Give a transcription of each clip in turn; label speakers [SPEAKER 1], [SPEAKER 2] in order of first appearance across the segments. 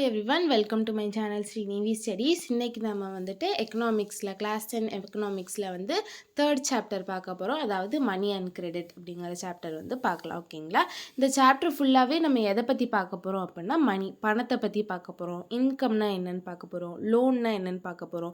[SPEAKER 1] Everyone, welcome to my channel Srinivi studies. இன்றைக்கி நம்ம வந்துட்டு எக்கனாமிக்ஸில் கிளாஸ் 10 எக்கனாமிக்ஸில் வந்து தேர்ட் சாப்டர் பார்க்க போகிறோம். அதாவது மணி அண்ட் கிரெடிட் அப்படிங்கிற சாப்டர் வந்து பார்க்கலாம். ஓகேங்களா? இந்த சாப்டர் ஃபுல்லாகவே நம்ம எதை பற்றி பார்க்க போகிறோம் அப்படின்னா பணத்தை பற்றி பார்க்க போகிறோம். இன்கம்னா என்னென்னு பார்க்க போகிறோம். லோன்னா என்னென்னு பார்க்க போகிறோம்.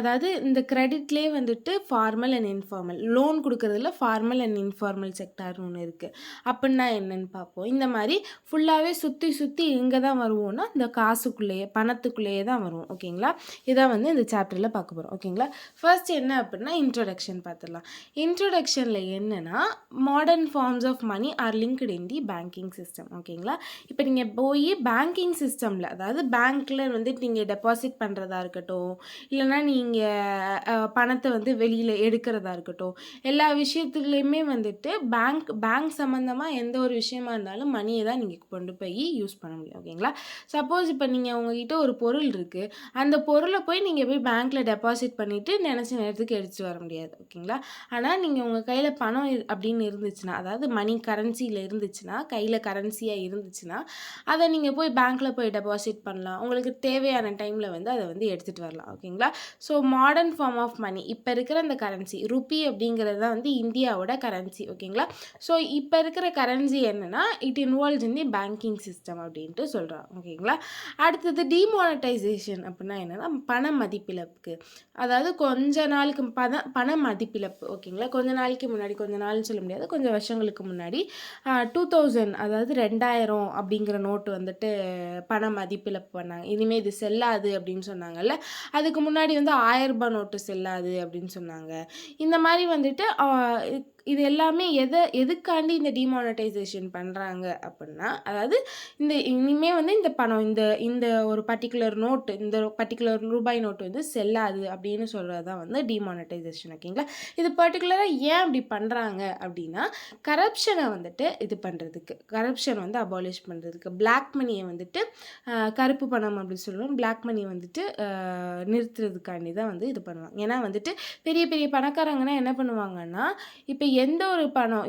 [SPEAKER 1] அதாவது இந்த கிரெடிட்லேயே வந்துட்டு ஃபார்மல் அண்ட் இன்ஃபார்மல், லோன் கொடுக்குறதுல ஃபார்மல் அண்ட் இன்ஃபார்மல் செக்டார்னு ஒன்று இருக்குது. அப்படின்னா என்னென்னு பார்ப்போம். இந்த மாதிரி ஃபுல்லாகவே சுற்றி இங்கே தான் வருவோம்னா இந்த காசுக்குள்ளேயே பணத்துக்குள்ளேயே தான் வருவோம். ஓகேங்களா? இதான் வந்து இந்த சாப்டரில் பார்க்க போகிறோம். ஓகேங்களா? ஃபர்ஸ்ட் என்ன அப்படின்னா இன்ட்ரோடக்ஷன் பார்த்துடலாம். இன்ட்ரோடக்ஷனில் என்னென்னா modern forms of money are linked in the banking system. ஓகேங்களா? இப்போ நீங்கள் போய் பேங்கிங் சிஸ்டமில், அதாவது பேங்க்கில் வந்துட்டு நீங்கள் டெபாசிட் பண்ணுறதா இருக்கட்டும், இல்லைனா நீங்கள் பணத்தை வந்து வெளியில் எடுக்கிறதா இருக்கட்டும், எல்லா விஷயத்துலேயுமே வந்துட்டு பேங்க் சம்மந்தமாக எந்த ஒரு விஷயமா இருந்தாலும் மணியை தான் நீங்கள் கொண்டு போய் யூஸ் பண்ண முடியும். ஓகேங்களா? சப்போஸ் இப்போ நீங்கள் உங்ககிட்ட ஒரு பொருள் இருக்குது, அந்த பொருளை போய் நீங்கள் போய் பேங்க்கில் டெபாசிட் பண்ணிவிட்டு நினச்ச நேரத்துக்கு எடுத்துகிட்டு வர முடியாது. ஓகேங்களா? ஆனால் நீங்கள் உங்கள் கையில் பணம் அப்படின்னு இருந்துச்சுன்னா, அதாவது மணி கரன்சியில் இருந்துச்சுன்னா, கையில் கரன்சியாக இருந்துச்சுன்னா, அதை நீங்கள் போய் பேங்க்கில் போய் டெபாசிட் பண்ணலாம். உங்களுக்கு தேவையான டைமில் வந்து அதை வந்து எடுத்துகிட்டு வரலாம். ஓகேங்களா? So modern form of money இப்போ இருக்கிற அந்த கரன்சி ருப்பி அப்படிங்கிறது தான் வந்து இந்தியாவோட கரன்சி. ஓகேங்களா? ஸோ இப்போ இருக்கிற கரன்சி என்னென்னா it involves in the banking system அப்படின்ட்டு சொல்கிறாங்க. ஓகேங்களா? அடுத்தது டிமானிட்டைசேஷன் அப்படின்னா என்னென்னா பண மதிப்பிழப்புக்கு, அதாவது கொஞ்ச நாளுக்கு பண மதிப்பிழப்பு. ஓகேங்களா? கொஞ்ச நாளைக்கு முன்னாடி, கொஞ்ச நாள்னு சொல்ல முடியாது, கொஞ்சம் வருஷங்களுக்கு முன்னாடி 2000, அதாவது 2000 அப்படிங்கிற நோட்டு வந்துட்டு பண மதிப்பிழப்பு பண்ணாங்க. இனிமேல் இது செல்லாது அப்படின்னு சொன்னாங்கல்ல. அதுக்கு முன்னாடி வந்து 1000 ரூபாய் நோட்டு செல்லாது அப்படின்னு சொன்னாங்க. இந்த மாதிரி வந்துட்டு இது எல்லாமே எதுக்காண்டி இந்த டிமானிட்டைசேஷன் பண்ணுறாங்க அப்படின்னா, அதாவது இனிமேல் வந்து இந்த பணம் இந்த ஒரு பர்டிகுலர் நோட்டு, இந்த பர்டிகுலர் ரூபாய் நோட்டு வந்து செல்லாது அப்படின்னு சொல்கிறது தான் வந்து டிமானிட்டைசேஷன். ஓகேங்களா? இது பர்டிகுலராக ஏன் அப்படி பண்ணுறாங்க அப்படின்னா கரப்ஷனை வந்துட்டு இது பண்ணுறதுக்கு, கரப்ஷன் வந்து அபாலிஷ் பண்ணுறதுக்கு, பிளாக் மணியை வந்துட்டு கருப்பு பணம் அப்படின்னு சொல்லுவோம், பிளாக் மணியை வந்துட்டு நிறுத்துறதுக்காண்டி தான் வந்து இது பண்ணுவாங்க. ஏன்னா வந்துட்டு பெரிய பெரிய பணக்காரங்கன்னா என்ன பண்ணுவாங்கன்னா, இப்போ எந்த ஒரு பணம்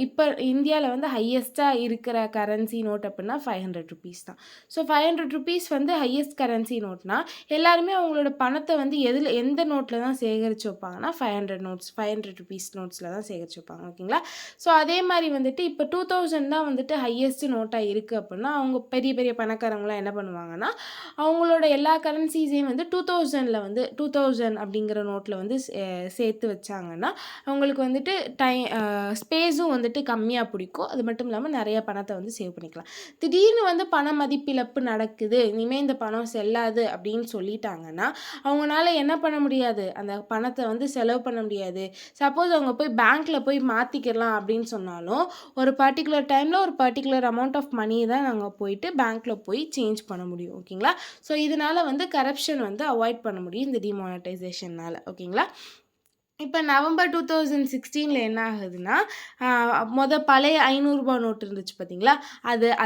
[SPEAKER 1] இப்போ இந்தியாவில் வந்து ஹையஸ்ட்டாக இருக்கிற கரன்சி நோட் அப்படின்னா 500 ருபீஸ் தான். ஸோ 500 ருபீஸ் வந்து ஹையஸ்ட் கரன்சி நோட்னா எல்லாருமே அவங்களோட பணத்தை வந்து எந்த நோட்டில் தான் சேகரித்து வைப்பாங்கன்னா 500 ருபீஸ் நோட்ஸில் தான் சேகரித்து வைப்பாங்க. ஓகேங்களா? ஸோ அதே மாதிரி வந்துட்டு இப்போ 2000 தான் வந்துட்டு ஹையஸ்ட் நோட்டாக இருக்குது அப்படின்னா அவங்க பெரிய பெரிய பணக்காரங்களாம் என்ன பண்ணுவாங்கன்னா அவங்களோட எல்லா கரன்சிஸையும் வந்து 2000 அப்படிங்கிற நோட்டில் வந்து சேர்த்து வச்சாங்கன்னா அவங்களுக்கு வந்துட்டு ஸ்பேஸும் வந்துட்டு கம்மியாக பிடிக்கும். அது மட்டும் இல்லாமல் நிறைய பணத்தை வந்து சேவ் பண்ணிக்கலாம். திடீர்னு வந்து பண மதிப்பிழப்பு நடக்குது, இனிமேல் இந்த பணம் செல்லாது அப்படின்னு சொல்லிட்டாங்கன்னா அவங்களால என்ன பண்ண முடியாது, அந்த பணத்தை வந்து செலவு பண்ண முடியாது. சப்போஸ் அவங்க போய் பேங்க்கில் போய் மாற்றிக்கலாம் அப்படின்னு சொன்னாலும் ஒரு பர்டிகுலர் டைமில் ஒரு பர்டிகுலர் அமௌண்ட் ஆஃப் மணி தான் நாங்கள் போயிட்டு பேங்க்கில் போய் சேஞ்ச் பண்ண முடியும். ஓகேங்களா? ஸோ இதனால் வந்து கரப்ஷன் வந்து அவாய்ட் பண்ண முடியும் இந்த டிமானிட்டைசேஷனால். ஓகேங்களா? இப்போ நவம்பர் 2016 என்ன ஆகுதுன்னா பழைய 500 ரூபாய் நோட்டு இருந்துச்சு பார்த்தீங்களா,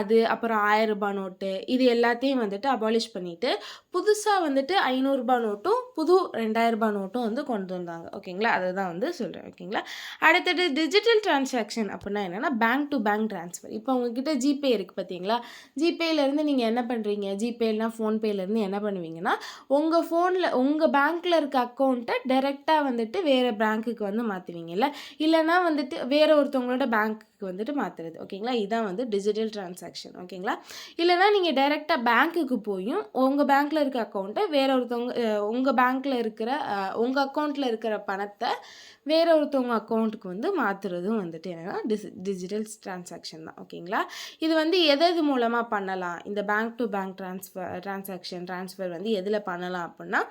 [SPEAKER 1] அது அப்புறம் 1000 ரூபாய் நோட்டு, இது எல்லாத்தையும் வந்துட்டு அபாலிஷ் பண்ணிவிட்டு புதுசாக வந்துட்டு 500 ரூபாய் நோட்டும் புது 2000 ரூபாய் நோட்டும் வந்து கொண்டு வந்தாங்க. ஓகேங்களா? அதை தான் வந்து சொல்கிறேன். ஓகேங்களா? அடுத்தது டிஜிட்டல் டிரான்சாக்ஷன் அப்படின்னா என்னென்னா பேங்க் டு பேங்க் ட்ரான்ஸ்ஃபர். இப்போ உங்ககிட்ட ஜிபே இருக்குது பார்த்தீங்களா, ஜிபேலேருந்து நீங்கள் என்ன பண்ணுறீங்க, ஜிபேலாம் ஃபோன்பேலேருந்து என்ன பண்ணுவீங்கன்னா உங்கள் ஃபோனில் உங்கள் பேங்க்கில் இருக்க அக்கௌண்ட்டை டைரெக்டாக வந்துட்டு வேறு பேங்க்குக்கு வந்து மாற்றுவீங்கல்ல, இல்லைனா வந்துட்டு வேற ஒருத்தவங்களோட பேங்க்குக்கு வந்துட்டு மாற்றுறது. ஓகேங்களா? இதுதான் வந்து டிஜிட்டல் டிரான்சாக்ஷன். ஓகேங்களா? இல்லைனா நீங்கள் டைரெக்டாக பேங்க்குக்கு போயும் உங்கள் பேங்க்கில் இருக்க அக்கௌண்ட்டை வேற ஒருத்தவங்க உங்கள் பேங்க்கில் இருக்கிற உங்கள் அக்கௌண்ட்டில் இருக்கிற பணத்தை வேற ஒருத்தவங்க அக்கௌண்ட்டுக்கு வந்து மாற்றுறதும் வந்துட்டு என்னென்னா டிஜிட்டல் டிரான்சாக்ஷன் தான். ஓகேங்களா? இது வந்து எது மூலமாக பண்ணலாம், இந்த பேங்க் டு பேங்க் ட்ரான்ஸ்ஃபர் வந்து எதில் பண்ணலாம் அப்படின்னா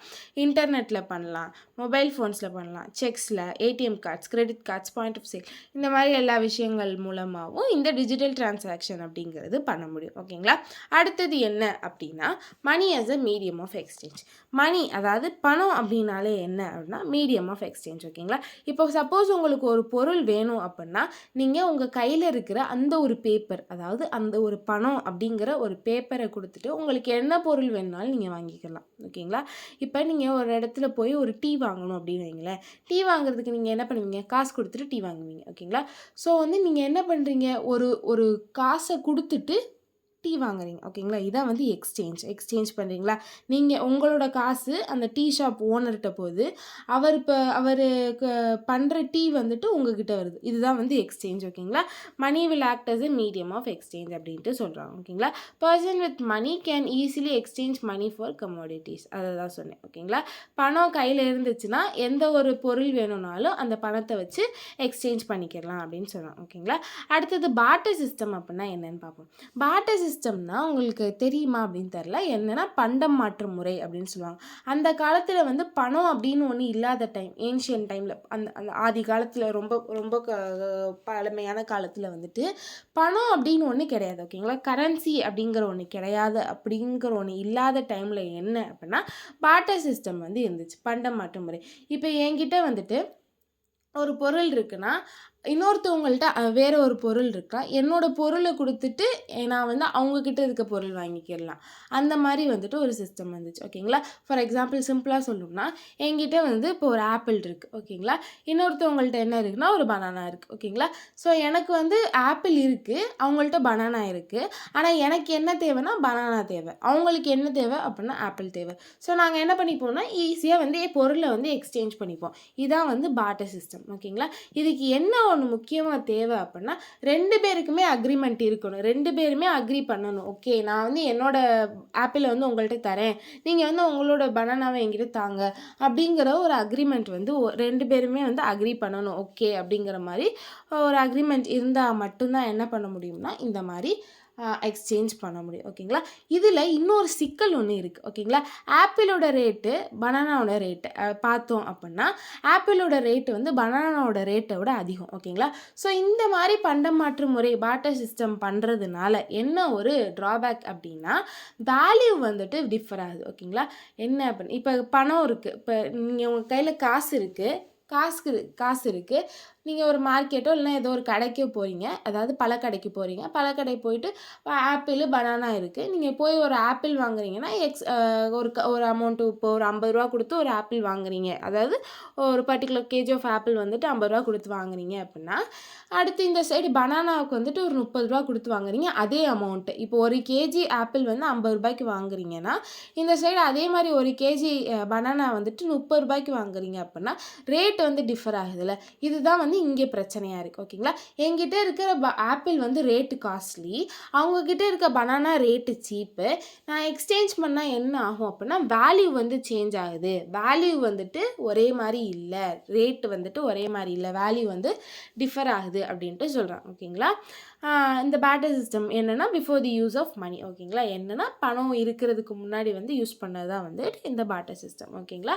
[SPEAKER 1] இன்டர்நெட்டில் பண்ணலாம், மொபைல் ஃபோன்ஸில் பண்ணலாம், செக்ஸில், ATM cards, credit cards, point of sale, இந்த மாதிரி எல்லா விஷயங்கள் மூலமாகவும் இந்த டிஜிட்டல் டிரான்சாக்ஷன் அப்படிங்கிறது பண்ண முடியும். ஓகேங்களா? அடுத்தது என்ன அப்படின்னா money as a medium of exchange. Money, அதாவது பணம் அப்படின்னாலே என்ன அப்படின்னா மீடியம் ஆஃப் எக்ஸ்சேஞ்ச். ஓகேங்களா? இப்போ சப்போஸ் உங்களுக்கு ஒரு பொருள் வேணும் அப்படின்னா நீங்கள் உங்கள் கையில் இருக்கிற அந்த ஒரு பேப்பர், அதாவது அந்த ஒரு பணம் அப்படிங்கிற ஒரு பேப்பரை கொடுத்துட்டு உங்களுக்கு என்ன பொருள் வேணுனாலும் நீங்கள் வாங்கிக்கலாம். ஓகேங்களா? இப்போ நீங்கள் ஒரு இடத்துல போய் ஒரு டீ வாங்கணும் அப்படின்னு வைங்களேன், டீ வாங்குறதுக்கு நீங்கள் என்ன பண்ணுவீங்க, காசு கொடுத்துட்டு டீ வாங்குவீங்க. ஓகேங்களா? ஸோ வந்து நீங்கள் என்ன பண்ணுறீங்க, ஒரு காசை கொடுத்துட்டு டீ வாங்குறீங்க ஓகேங்களா, இதான் வந்து எக்ஸ்சேஞ்ச் பண்ணுறீங்களா. நீங்கள் உங்களோட காசு அந்த டீ ஷாப் ஓனர்கிட்ட போகுது, அவர் பண்ணுற டீ வந்துட்டு உங்ககிட்ட வருது, இதுதான் வந்து எக்ஸ்சேஞ்ச் ஓகேங்களா. Money will act as a medium of exchange அப்படின்ட்டு சொல்கிறாங்க ஓகேங்களா. Person with money can easily exchange money for commodities, அதை தான் சொன்னேன் ஓகேங்களா. பணம் கையில் இருந்துச்சுன்னா எந்த ஒரு பொருள் வேணும்னாலும் அந்த பணத்தை வச்சு எக்ஸ்சேஞ்ச் பண்ணிக்கலாம் அப்படின்னு சொல்கிறாங்க ஓகேங்களா. அடுத்தது பார்ட்டர் சிஸ்டம் அப்படின்னா என்னன்னு பார்ப்போம். பார்ட்டர் சிஸ்டம்னா உங்களுக்கு தெரியுமா அப்படின்னு தெரில, என்னென்னா பண்டம் மாற்று முறை அப்படின்னு சொல்லுவாங்க. அந்த காலத்தில் வந்து பணம் அப்படின்னு ஒன்று இல்லாத டைம், ஏன்ஷியன் டைமில், அந்த அந்த ஆதி காலத்தில், ரொம்ப ரொம்ப பழமையான காலத்தில் வந்துட்டு பணம் அப்படின்னு ஒன்று கிடையாது ஓகேங்களா. கரன்சி அப்படிங்கிற ஒன்று கிடையாது, அப்படிங்கிற ஒன்று இல்லாத டைமில் என்ன அப்படின்னா பார்ட்டர் சிஸ்டம் வந்து இருந்துச்சு, பண்டம் மாற்று முறை. இப்போ என்கிட்ட வந்துட்டு ஒரு பொருள் இருக்குன்னா இன்னொருத்தவங்கள்ட்ட வேற ஒரு பொருள் இருக்கா, என்னோட பொருளை கொடுத்துட்டு நான் வந்து அவங்கக்கிட்ட இருக்க பொருள் வாங்கிக்கிடலாம், அந்த மாதிரி வந்துட்டு ஒரு சிஸ்டம் வந்துச்சு ஓகேங்களா. ஃபார் எக்ஸாம்பிள் சிம்பிளாக சொல்லணும்னா என்கிட்ட வந்து இப்போ ஒரு ஆப்பிள் இருக்குது ஓகேங்களா, இன்னொருத்தவங்கள்ட்ட என்ன இருக்குன்னா ஒரு பனானா இருக்குது ஓகேங்களா. ஸோ எனக்கு வந்து ஆப்பிள் இருக்குது, அவங்கள்ட்ட பனானா இருக்குது, ஆனால் எனக்கு என்ன தேவைன்னா பனானா தேவை, அவங்களுக்கு என்ன தேவை அப்படின்னா ஆப்பிள் தேவை. ஸோ நாங்கள் என்ன பண்ணிப்போம்னா ஈஸியாக வந்து பொருளை வந்து எக்ஸ்சேஞ்ச் பண்ணிப்போம். இதான் வந்து பார்ட்டர் சிஸ்டம் ஓகேங்களா. இதுக்கு என்ன ஒன்று முக்கியமாக தேவை அப்படின்னா 2 பேருக்குமே அக்ரிமெண்ட் இருக்கணும், 2 பேருமே அக்ரி பண்ணணும். ஓகே, நான் வந்து என்னோட ஆப்பிளை வந்து உங்கள்கிட்ட தரேன், நீங்கள் வந்து உங்களோட பனானாவை என்கிட்ட தாங்க அப்படிங்கிற ஒரு அக்ரிமெண்ட் வந்து 2 பேருமே வந்து அக்ரி பண்ணணும். ஓகே அப்படிங்கிற மாதிரி ஒரு அக்ரிமெண்ட் இருந்தால் மட்டும்தான் என்ன பண்ண முடியும்னா இந்த மாதிரி எக்ஸ்சேஞ்ச் பண்ண முடியும் ஓகேங்களா. இதில் இன்னொரு சிக்கல் ஒன்று இருக்குது ஓகேங்களா. ஆப்பிளோட ரேட்டு பனானாவோட ரேட்டு பார்த்தோம் அப்படின்னா ஆப்பிளோட ரேட்டு வந்து பனானாவோட ரேட்டை விட அதிகம் ஓகேங்களா. ஸோ இந்த மாதிரி பண்டம் மாற்று முறை பார்ட்டர் சிஸ்டம் பண்ணுறதுனால என்ன ஒரு ட்ராபேக் அப்படின்னா வேல்யூ வந்துட்டு டிஃபர் ஆகுது ஓகேங்களா. என்ன அப்படின்னு இப்போ பணம் இருக்குது, இப்போ நீங்கள் உங்கள் கையில் காசு இருக்குது, நீங்கள் ஒரு மார்க்கெட்டோ இல்லைனா ஏதோ ஒரு கடைக்கோ போகிறீங்க, அதாவது பழக்கடைக்கு போகிறீங்க, பழக்கடை போயிட்டு ஆப்பிள் பனானா இருக்குது, நீங்கள் போய் ஒரு ஆப்பிள் வாங்குறீங்கன்னா ஒரு அமௌண்ட்டு, இப்போ ஒரு 50 ரூபா கொடுத்து ஒரு ஆப்பிள் வாங்குறீங்க, அதாவது ஒரு பர்டிகுலர் கேஜி ஆஃப் ஆப்பிள் வந்துட்டு 50 ரூபா கொடுத்து வாங்குறீங்க அப்படின்னா அடுத்து இந்த சைடு பனானாவுக்கு வந்துட்டு ஒரு 30 ரூபா கொடுத்து வாங்குறீங்க, அதே அமௌண்ட்டு. இப்போ ஒரு கேஜி ஆப்பிள் வந்து 50 ரூபாய்க்கு வாங்குறீங்கன்னா இந்த சைடு அதே மாதிரி ஒரு கேஜி பனானா வந்துட்டு 30 ரூபாய்க்கு வாங்குறீங்க அப்படின்னா ரேட் வந்து டிஃபர் ஆகுதுல்ல, இதுதான் வந்து இங்கே பிரச்சனையாக இருக்குது ஓகேங்களா. என்கிட்ட இருக்கிற ஆப்பிள் வந்து ரேட்டு காஸ்ட்லி, அவங்கக்கிட்ட இருக்க பனானா ரேட்டு சீப்பு. நான் எக்ஸ்சேஞ்ச் பண்ணால் என்ன ஆகும் அப்படின்னா வேல்யூ வந்து சேஞ்ச் ஆகுது, வேல்யூ வந்துட்டு ஒரே மாதிரி இல்லை, ரேட்டு வந்துட்டு ஒரே மாதிரி இல்லை, வேல்யூ வந்து டிஃபர் ஆகுது அப்படின்ட்டு சொல்கிறாங்க ஓகேங்களா. இந்த பார்ட்டர் சிஸ்டம் என்னென்னா before the use of money ஓகேங்களா, என்னென்னா பணம் இருக்கிறதுக்கு முன்னாடி வந்து யூஸ் பண்ணது தான் வந்து இந்த பார்ட்டர் சிஸ்டம் ஓகேங்களா.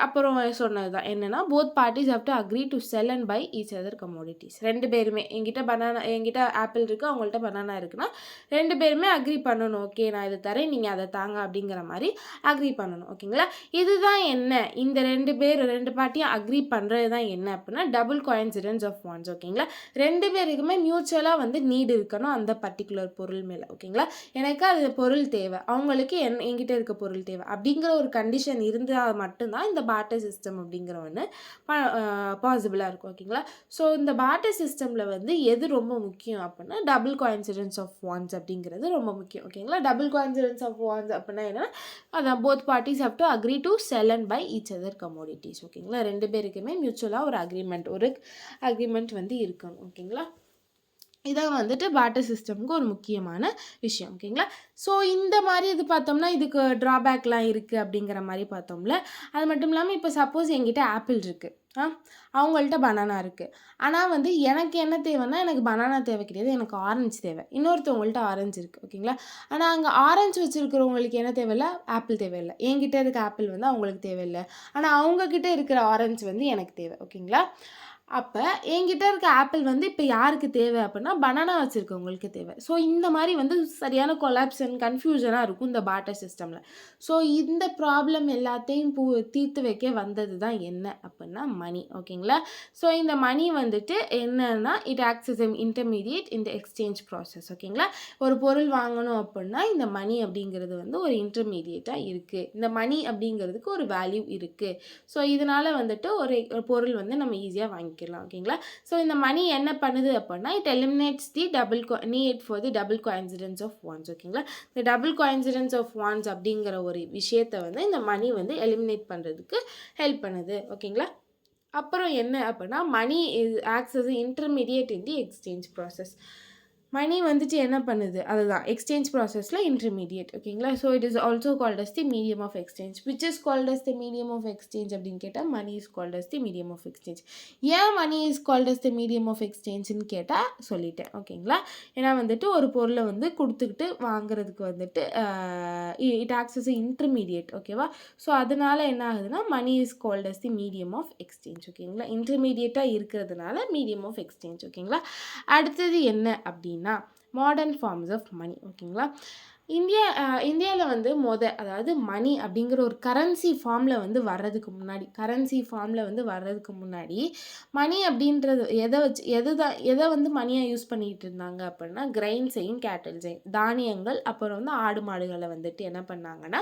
[SPEAKER 1] அப்புறம் சொன்னது தான் என்னென்னா both parties have to agree to sell and buy each other commodities. 2 பேருமே என்கிட்ட ஆப்பிள் இருக்குது, அவங்கள்ட்ட பனானா இருக்குன்னா 2 பேருமே அக்ரி பண்ணணும். ஓகே, நான் இதை தரேன், நீங்கள் அதை தாங்க அப்படிங்கிற மாதிரி அக்ரி பண்ணணும் ஓகேங்களா. இதுதான் என்ன, இந்த 2 பார்ட்டியும் அக்ரி பண்ணுறது தான் என்ன அப்படின்னா டபுள் கோஇன்சிடென்ஸ் ஆஃப் வாண்ட்ஸ் ஓகேங்களா. 2 பேருக்குமே மியூச்சுவலாக வந்து நீடு இருக்கணும் அந்த பர்டிகுலர் பொருள் மேலே ஓகேங்களா. எனக்கு அது பொருள் தேவை, அவங்களுக்கு என்கிட்ட இருக்க பொருள் தேவை அப்படிங்கிற ஒரு கண்டிஷன் இருந்தால் மட்டும்தான் இந்த பார்ட்டர் சிஸ்டம் அப்படிங்கிற ஒன்று பாசிபிளாக இருக்கும் ஓகேங்களா. ஸோ இந்த பார்ட்டர் சிஸ்டமில் வந்து எது ரொம்ப முக்கியம் அப்படின்னா டபுள் கோஇன்சிடென்ஸ் ஆஃப் வாண்ட்ஸ் அப்படிங்கிறது ரொம்ப முக்கியம் ஓகேங்களா. டபுள் கோஇன்சிடென்ஸ் ஆஃப் வாண்ட்ஸ் அப்படின்னா என்னன்னா அதான் both parties have to agree to sell and buy each other commodities ஓகேங்களா. 2 பேருக்குமே மியூச்சுவலாக ஒரு அக்ரிமெண்ட் வந்து இருக்கணும் ஓகேங்களா. இதான் வந்துட்டு பார்ட்டர் சிஸ்டமுக்கு ஒரு முக்கியமான விஷயம் ஓகேங்களா. ஸோ இந்த மாதிரி இது பார்த்தோம்னா இதுக்கு ட்ராபேக்லாம் இருக்குது அப்படிங்கிற மாதிரி பார்த்தோம்ல. அது மட்டும் இல்லாமல் இப்போ சப்போஸ் என்கிட்ட ஆப்பிள் இருக்குது, அவங்கள்ட்ட பனானா இருக்குது, ஆனால் வந்து எனக்கு என்ன தேவைன்னா எனக்கு பனானா தேவை கிடையாது, எனக்கு ஆரஞ்சு தேவை, இன்னொருத்தவங்கள்ட்ட ஆரஞ்சு இருக்குது ஓகேங்களா. ஆனால் அங்கே ஆரஞ்சு வச்சுருக்கிறவங்களுக்கு என்ன தேவையில்லை, ஆப்பிள் தேவையில்லை, என்கிட்ட இருக்க ஆப்பிள் வந்து அவங்களுக்கு தேவையில்லை, ஆனால் அவங்கக்கிட்ட இருக்கிற ஆரஞ்சு வந்து எனக்கு தேவை ஓகேங்களா. அப்போ என்கிட்ட இருக்க ஆப்பிள் வந்து இப்போ யாருக்கு தேவை அப்படின்னா பனானா வச்சுருக்கவங்களுக்கு தேவை. ஸோ இந்த மாதிரி வந்து சரியான கொலாப்ஸ் அண்ட் கன்ஃபியூஷனாக இருக்கும் இந்த பார்ட்டர் சிஸ்டமில். ஸோ இந்த ப்ராப்ளம் எல்லாத்தையும் தீர்த்து வைக்க வந்தது தான் என்ன அப்படின்னா மணி ஓகேங்களா. ஸோ இந்த மணி வந்துட்டு என்னன்னா இட் ஆக்ட்ஸ் அஸ் இன்டர்மீடியேட் இந்த எக்ஸ்சேஞ்ச் ப்ராசஸ் ஓகேங்களா. ஒரு பொருள் வாங்கணும் அப்படின்னா இந்த மணி அப்படிங்கிறது வந்து ஒரு இன்டர்மீடியேட்டாக இருக்குது, இந்த மணி அப்படிங்கிறதுக்கு ஒரு வேல்யூ இருக்குது. ஸோ இதனால் வந்துட்டு ஒரு பொருள் வந்து நம்ம ஈஸியாக வாங்கிக்கலாம் ஆரம்பிக்கலாம் ஓகேங்களா. ஸோ இந்த மணி என்ன பண்ணுது அப்படின்னா it eliminates the need for the double coincidence of wants ஓகேங்களா. இந்த டபுள் கோஇன்சிடென்ஸ் ஆஃப் வான்ஸ் அப்படிங்கிற ஒரு விஷயத்தை வந்து இந்த மணி வந்து எலிமினேட் பண்ணுறதுக்கு ஹெல்ப் பண்ணுது ஓகேங்களா. அப்புறம் என்ன அப்படின்னா money acts as intermediate in the exchange process. Money வந்துட்டு என்ன பண்ணுது அதுதான் எக்ஸ்சேஞ்ச் ப்ராசஸில் இன்டர்மீடியேட் ஓகேங்களா. So it is also called as the medium of exchange. Which is called as the medium of exchange அப்படின்னு கேட்டால் money is called as the medium of exchange. ஏன் money is called as the medium of எக்ஸ்சேஞ்சுன்னு கேட்டால் சொல்லிட்டேன் ஓகேங்களா. ஏன்னா வந்துட்டு ஒரு பொருளை வந்து கொடுத்துக்கிட்டு வாங்குறதுக்கு வந்துட்டு இட் ஆக்ட்ஸ் as இன்டர்மீடியேட் ஓகேவா. ஸோ அதனால என்ன ஆகுதுன்னா money is called as the medium of exchange ஓகேங்களா. இன்டர்மீடியேட்டாக இருக்கிறதுனால மீடியம் ஆஃப் எக்ஸ்சேஞ்ச் ஓகேங்களா. அடுத்தது என்ன அப்படின்னா மாடர்ன் ஃபார்ம்ஸ் ஆஃப் மணி ஓகேங்களா. இந்தியாவில் வந்து அதாவது மணி அப்படிங்கிற ஒரு கரன்சி ஃபார்மில் வந்து வர்றதுக்கு முன்னாடி மணி அப்படின்றது எதை வந்து மணியாக யூஸ் பண்ணிகிட்டு இருந்தாங்க அப்படின்னா கிரைன்ஸையும் கேட்டல்ஸையும் தானியங்கள் அப்புறம் வந்து ஆடு மாடுகளை வந்துட்டு என்ன பண்ணாங்கன்னா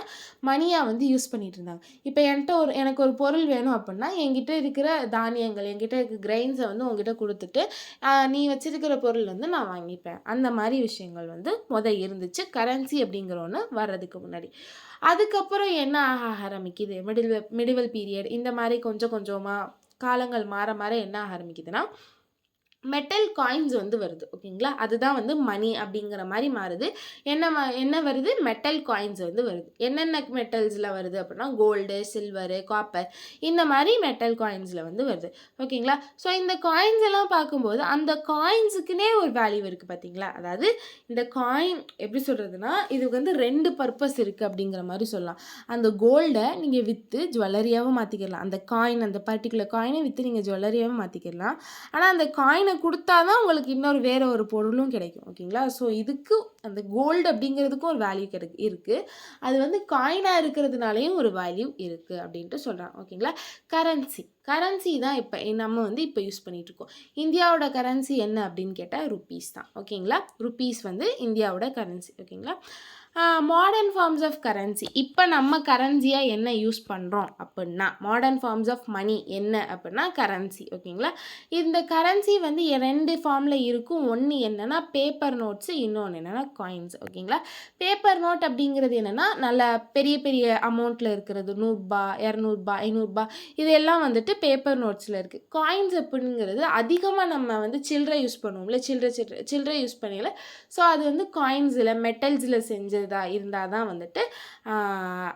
[SPEAKER 1] மணியாக வந்து யூஸ் பண்ணிகிட்டு இருந்தாங்க. இப்போ எனக்கு ஒரு பொருள் வேணும் அப்படின்னா என்கிட்ட இருக்கிற தானியங்கள் என்கிட்ட இருக்கிற கிரைன்ஸை வந்து உங்ககிட்ட கொடுத்துட்டு நீ வச்சிருக்கிற பொருள் வந்து நான் வாங்கிப்பேன். அந்த மாதிரி விஷயங்கள் வந்து இருந்துச்சு கரன்சி அப்படிங்கிற ஒன்று வர்றதுக்கு முன்னாடி. அதுக்கப்புறம் என்ன ஆரம்பிக்குது மிடிவல் பீரியட் இந்த மாதிரி கொஞ்சம் கொஞ்சமாக காலங்கள் மாற என்ன ஆரம்பிக்குதுன்னா மெட்டல் காயின்ஸ் வந்து வருது ஓகேங்களா. அதுதான் வந்து மணி அப்படிங்கிற மாதிரி மாறுது. என்ன வருது மெட்டல் காயின்ஸ் வந்து வருது. என்னென்ன மெட்டல்ஸில் வருது அப்படின்னா கோல்டு சில்வரு காப்பர் இந்த மாதிரி மெட்டல் காயின்ஸில் வந்து வருது ஓகேங்களா. ஸோ இந்த காயின்ஸ் எல்லாம் பார்க்கும்போது அந்த காயின்ஸுக்குன்னே ஒரு வேல்யூ இருக்குது பார்த்தீங்களா. அதாவது இந்த காயின் எப்படி சொல்கிறதுனா இதுக்கு வந்து 2 பர்பஸ் இருக்குது அப்படிங்கிற மாதிரி சொல்லலாம். அந்த கோல்டை நீங்கள் விற்று ஜுவல்லரியாகவும் மாற்றிக்கலாம். அந்த பர்டிகுலர் காயினை விற்று நீங்கள் ஜுவல்லரியாகவும் மாற்றிக்கலாம். ஆனால் அந்த காயின் கொடுத்தா தான் உங்களுக்கு வேற ஒரு பொருளும் கிடைக்கும் ஓகேங்களா. ஸோ இதுக்கு அந்த கோல்டு அப்படிங்கிறதுக்கும் ஒரு வேல்யூ இருக்குது. அது வந்து காயினாக இருக்கிறதுனாலையும் ஒரு வேல்யூ இருக்குது அப்படின்ட்டு சொல்கிறாங்க ஓகேங்களா. கரன்சி தான் நம்ம வந்து இப்போ யூஸ் பண்ணிகிட்டு இருக்கோம். இந்தியாவோட கரன்சி என்ன அப்படின்னு கேட்டால் ருப்பீஸ் தான் ஓகேங்களா. ருப்பீஸ் வந்து இந்தியாவோட கரன்சி ஓகேங்களா. மாடர்ன் ஃபார்ம்ஸ் ஆஃப் கரன்சி இப்போ நம்ம கரன்சியாக என்ன யூஸ் பண்ணுறோம் அப்படின்னா மாடர்ன் ஃபார்ம்ஸ் ஆஃப் மணி என்ன அப்படின்னா கரன்சி ஓகேங்களா. இந்த கரன்சி வந்து 2 ஃபார்மில் இருக்கும். ஒன்று என்னென்னா பேப்பர் நோட்ஸு இன்னொன்று என்னென்னா காயின்ஸ் ஓகேங்களா. பேப்பர் நோட் அப்படிங்கிறது என்னென்னா நல்ல பெரிய பெரிய அமௌண்ட்டில் இருக்கிறது 100 200 500 இதெல்லாம் வந்துட்டு பேப்பர் நோட்ஸில் இருக்குது. காயின்ஸ் அப்படிங்கிறது அதிகமாக நம்ம வந்து சில்லறை யூஸ் பண்ணுவோம்ல சில்லறை யூஸ் பண்ணல. ஸோ அது வந்து காயின்ஸில் மெட்டல்ஸில் செஞ்சதா இருந்தால் தான் வந்துட்டு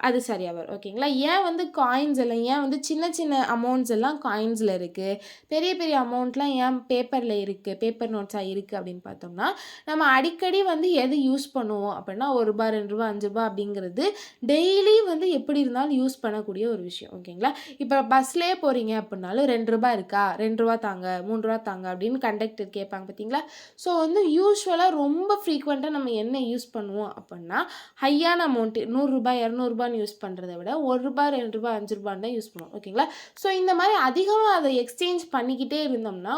[SPEAKER 1] அது சரியாக வரும் ஓகேங்களா. ஏன் வந்து காயின்ஸ் எல்லாம் ஏன் வந்து சின்ன சின்ன அமௌண்ட்ஸ் எல்லாம் காயின்ஸில் இருக்குது பெரிய பெரிய அமௌண்ட்லாம் ஏன் பேப்பரில் இருக்குது பேப்பர் நோட்ஸாக இருக்குது அப்படின்னு பார்த்தோம்னா நம்ம அடிக்கடி வந்து எது யூஸ் பண்ணுவோம் அப்படின்னா ₹1 ₹2 ₹5 அப்படிங்கிறது டெய்லி வந்து எப்படி இருந்தாலும் யூஸ் பண்ணக்கூடிய ஒரு விஷயம் ஓகேங்களா. இப்போ பஸ்லேயே போகிறீங்க அப்படின்னாலும் ₹2 இருக்கா ₹2 தாங்க ₹3 தாங்க அப்படின்னு கண்டக்டர் கேட்பாங்க பார்த்தீங்களா. ஸோ வந்து யூஸ்வலாக ரொம்ப ஃப்ரீக்வெண்ட்டாக நம்ம என்ன யூஸ் பண்ணுவோம் அப்படின்னா ஹையான அமௌண்ட்டு ₹100 ₹200 யூஸ் பண்ணுறதை விட ₹1 ₹2 ₹5 தான் யூஸ் பண்ணுவோம் ஓகேங்களா. ஸோ இந்த மாதிரி அதிகமாக அதை எக்ஸ்சேஞ்ச் பண்ணிக்கிட்டே இருந்தோம்னா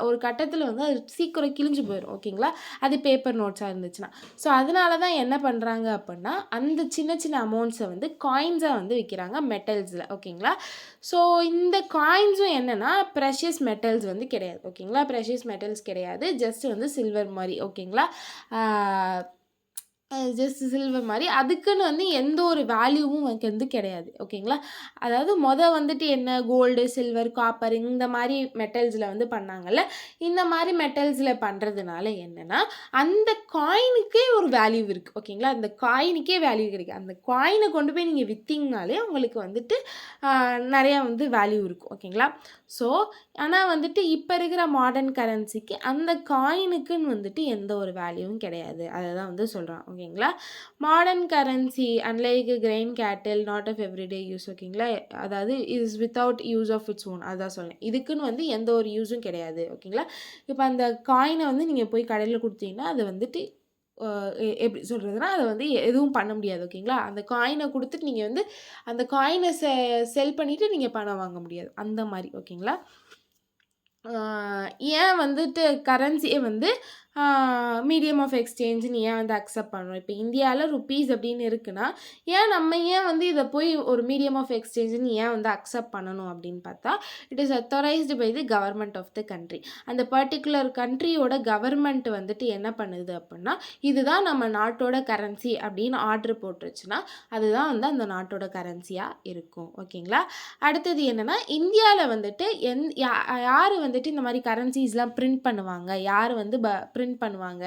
[SPEAKER 1] ஒரு கட்டத்தில் வந்து அது சீக்கிரம் கிழிஞ்சு போயிடும் ஓகேங்களா. அது பேப்பர் நோட்ஸாக இருந்துச்சுன்னா. ஸோ அதனால தான் என்ன பண்ணுறாங்க அப்படின்னா அந்த சின்ன சின்ன அமௌண்ட்ஸை வந்து காயின்ஸாக வந்து விற்கிறாங்க மெட்டல்ஸில் ஓகேங்களா. ஸோ இந்த காயின்ஸும் என்னென்னா ப்ரெஷியஸ் மெட்டல்ஸ் வந்து கிடையாது ஓகேங்களா. ப்ரெஷியஸ் மெட்டல்ஸ் கிடையாது. ஜஸ்ட் வந்து சில்வர் மாதிரி ஓகேங்களா. ஜஸ்ட் சில்வர் மாதிரி அதுக்குன்னு வந்து எந்த ஒரு வேல்யூவும் வந்து கிடையாது ஓகேங்களா. அதாவது வந்துட்டு என்ன கோல்டு சில்வர் காப்பர் இந்த மாதிரி மெட்டல்ஸில் வந்து பண்ணாங்கல்ல. இந்த மாதிரி மெட்டல்ஸில் பண்ணுறதுனால என்னென்னா அந்த காயினுக்கே ஒரு வேல்யூ இருக்குது ஓகேங்களா. அந்த காயினுக்கே வேல்யூ கிடைக்கும். அந்த காயினை கொண்டு போய் நீங்கள் விற்றீங்கனாலே உங்களுக்கு வந்துட்டு நிறையா வந்து வேல்யூ இருக்கும் ஓகேங்களா. ஸோ ஆனால் வந்துட்டு இப்போ இருக்கிற மாடர்ன் கரன்சிக்கு அந்த காயினுக்குன்னு வந்துட்டு எந்த ஒரு வேல்யூவும் கிடையாது. அதை தான் வந்து சொல்கிறான் ஓகேங்களா. Modern currency unlike grain cattle not of everyday use ஓகேங்களா. அதாவது is without use of its own அதுதான் சொல்கிறேன். இதுக்குன்னு வந்து எந்த ஒரு யூஸும் கிடையாது ஓகேங்களா. இப்போ அந்த காயினை வந்து நீங்கள் போய் கடையில் கொடுத்தீங்கன்னா அது வந்துட்டு எப்படி சொல்கிறதுனா அதை வந்து எதுவும் பண்ண முடியாது ஓகேங்களா. அந்த காயினை கொடுத்துட்டு நீங்கள் வந்து அந்த காயினை செல் பண்ணிவிட்டு நீங்கள் பணம் வாங்க முடியாது அந்த மாதிரி ஓகேங்களா. ஏன் வந்துட்டு கரன்சியை வந்து மீடியம் ஆஃப் எக்ஸ்சேஞ்சுன்னு ஏன் வந்து அக்செப்ட் பண்ணணும்? இப்போ இந்தியாவில் ருப்பீஸ் அப்படின்னு இருக்குன்னா ஏன் வந்து இதை போய் ஒரு மீடியம் ஆஃப் எக்ஸ்சேஞ்சுன்னு ஏன் வந்து அக்செப்ட் பண்ணணும் அப்படின்னு பார்த்தா, it is authorised by the government of the country. அந்த பர்டிகுலர் கண்ட்ரியோட கவர்மெண்ட் வந்துட்டு என்ன பண்ணுது அப்படின்னா, இதுதான் நம்ம நாட்டோட கரன்சி அப்படின்னு ஆர்டர் போட்டுருச்சுன்னா அதுதான் வந்து அந்த நாட்டோட கரன்சியாக இருக்கும். ஓகேங்களா? அடுத்தது என்னென்னா, இந்தியாவில் வந்துட்டு யார் வந்துட்டு இந்த மாதிரி கரன்சிஸ்லாம் பிரிண்ட் பண்ணுவாங்க, யார் வந்து பிரிண்ட் பண்ணுவாங்க,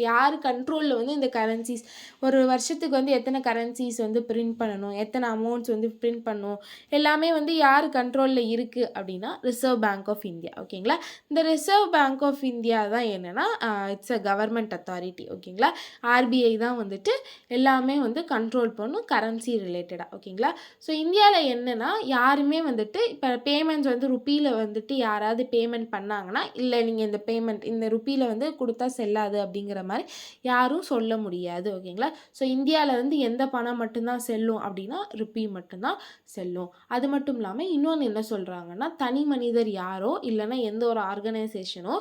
[SPEAKER 1] யார் கண்ட்ரோலில் வந்து இந்த கரன்சிஸ் ஒரு வருஷத்துக்கு வந்து எத்தனை கரன்சிஸ் வந்து பிரிண்ட் பண்ணணும், எத்தனை அமௌண்ட்ஸ் வந்து பிரிண்ட் பண்ணணும், எல்லாமே வந்து யார் கண்ட்ரோலில் இருக்குது அப்படின்னா ரிசர்வ் பேங்க் ஆஃப் இந்தியா. ஓகேங்களா? இந்த ரிசர்வ் பேங்க் ஆஃப் இந்தியா தான் என்னென்னா இட்ஸ் அ கவர்மெண்ட் அத்தாரிட்டி. ஓகேங்களா? ஆர்பிஐ தான் வந்துட்டு எல்லாமே வந்து கண்ட்ரோல் பண்ணும் கரன்சி ரிலேட்டடாக. ஓகேங்களா? ஸோ இந்தியாவில் என்னென்னா யாருமே வந்துட்டு இப்போ பேமெண்ட்ஸ் வந்து ருப்பியில் வந்துட்டு யாராவது பேமெண்ட் பண்ணாங்கன்னா, இல்லை நீங்கள் இந்த பேமெண்ட் இந்த ருப்பியில் வந்து கொடுத்தா செல்லாது அப்படிங்கிற மாதிரி யாரும் சொல்ல முடியாது. ஓகேங்களா? ஸோ இந்தியாவில் வந்து எந்த பணம் மட்டும்தான் செல்லும் அப்படின்னா ருப்பி மட்டும்தான் செல்லும். அது மட்டும் இல்லாமல் இன்னொன்று என்ன சொல்கிறாங்கன்னா, தனி மனிதர் யாரோ இல்லைன்னா எந்த ஒரு ஆர்கனைசேஷனோ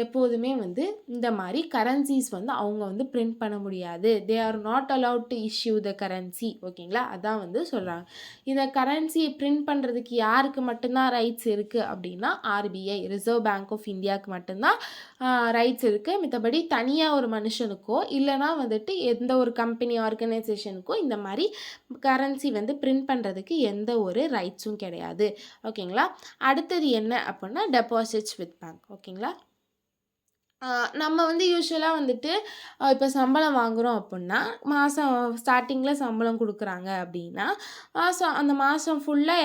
[SPEAKER 1] எப்போதுமே வந்து இந்த மாதிரி கரன்சிஸ் வந்து அவங்க வந்து பிரிண்ட் பண்ண முடியாது. They are not allowed to issue the currency. ஓகேங்களா? அதான் வந்து சொல்கிறாங்க. இந்த கரன்சியை பிரிண்ட் பண்ணுறதுக்கு யாருக்கு மட்டும்தான் ரைட்ஸ் இருக்குது அப்படின்னா ஆர்பிஐ ரிசர்வ் பேங்க் ஆஃப் இந்தியாவுக்கு மட்டும்தான் ரைட்ஸ் இருக்குது. மற்றபடி தனியாக ஒரு மனுஷனுக்கோ இல்லைனா வந்துட்டு எந்த ஒரு கம்பெனி ஆர்கனைசேஷனுக்கோ இந்த மாதிரி கரன்சி வந்து பிரிண்ட் பண்ணுறதுக்கு எந்த ஒரு ரைட்ஸும் கிடையாது. ஓகேங்களா? அடுத்தது என்ன அப்படின்னா டெபாசிட்ஸ் வித் பேங்க். ஓகேங்களா? நம்ம வந்து யூசுவலாக வந்துட்டு இப்போ சம்பளம் வாங்குகிறோம் அப்படின்னா மாதம் ஸ்டார்டிங்கில் சம்பளம் கொடுக்குறாங்க அப்படின்னா அந்த மாதம் ஃபுல்லாக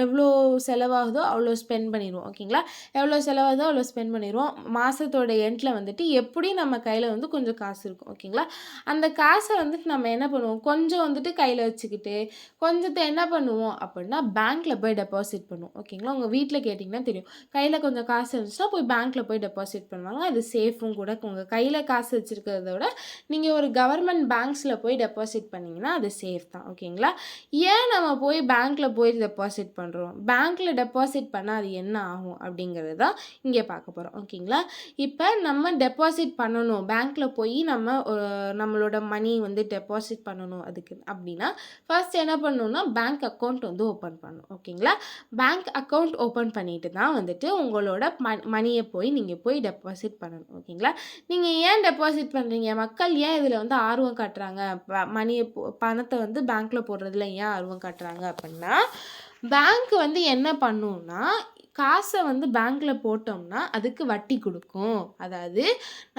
[SPEAKER 1] எவ்வளோ செலவாகுதோ அவ்வளோ ஸ்பெண்ட் பண்ணிடுவோம். ஓகேங்களா? எவ்வளோ செலவாகுதோ அவ்வளோ ஸ்பெண்ட் பண்ணிடுவோம். மாதத்தோட எண்டில் வந்துட்டு எப்படி நம்ம கையில் வந்து கொஞ்சம் காசு இருக்கும். ஓகேங்களா? அந்த காசை வந்துட்டு நம்ம என்ன பண்ணுவோம், கொஞ்சம் வந்துட்டு கையில் வச்சுக்கிட்டு கொஞ்சத்தை என்ன பண்ணுவோம் அப்படின்னா பேங்க்கில் போய் டெபாசிட் பண்ணுவோம். ஓகேங்களா? உங்கள் வீட்டில் கேட்டிங்கன்னா தெரியும், கையில் கொஞ்சம் காசு இருந்துச்சுன்னா போய் பேங்க்கில் போய் டெபாசிட் பண்ணுவாங்க. அது சேஃபும் கூட. உங்கள் கையில் காசு வச்சுருக்கிறத விட நீங்கள் ஒரு கவர்மெண்ட் பேங்க்ஸில் போய் டெபாசிட் பண்ணிங்கன்னா அது சேஃப் தான். ஓகேங்களா? ஏன் நம்ம போய் பேங்க்கில் போய் டெபாசிட் பண்ணுறோம், பேங்க்கில் டெபாசிட் பண்ணால் அது என்ன ஆகும் அப்படிங்கிறது தான் இங்கே பார்க்க போகிறோம். ஓகேங்களா? இப்போ நம்ம டெபாசிட் பண்ணணும், பேங்க்கில் போய் நம்மளோட மணி வந்து டெபாசிட் பண்ணணும் அதுக்கு அப்படின்னா ஃபர்ஸ்ட் என்ன பண்ணணும்னா பேங்க் அக்கௌண்ட் வந்து ஓப்பன் பண்ணணும். ஓகேங்களா? பேங்க் அக்கௌண்ட் ஓப்பன் பண்ணிட்டு தான் வந்துட்டு உங்களோட மணியை நீங்கள் போய் டெபாசிட் பண்ணணும். ஓகேங்களா? நீங்கள் ஏன் டெபாசிட் பண்ணுறீங்க, மக்கள் ஏன் இதில் வந்து ஆர்வம் காட்டுறாங்க, பணத்தை வந்து பேங்க்கில் போடுறதுல ஏன் ஆர்வம் காட்டுறாங்க அப்படின்னா, பேங்க் வந்து என்ன பண்ணுன்னா காசை வந்து பேங்க்கில் போட்டோம்னா அதுக்கு வட்டி கொடுக்கும். அதாவது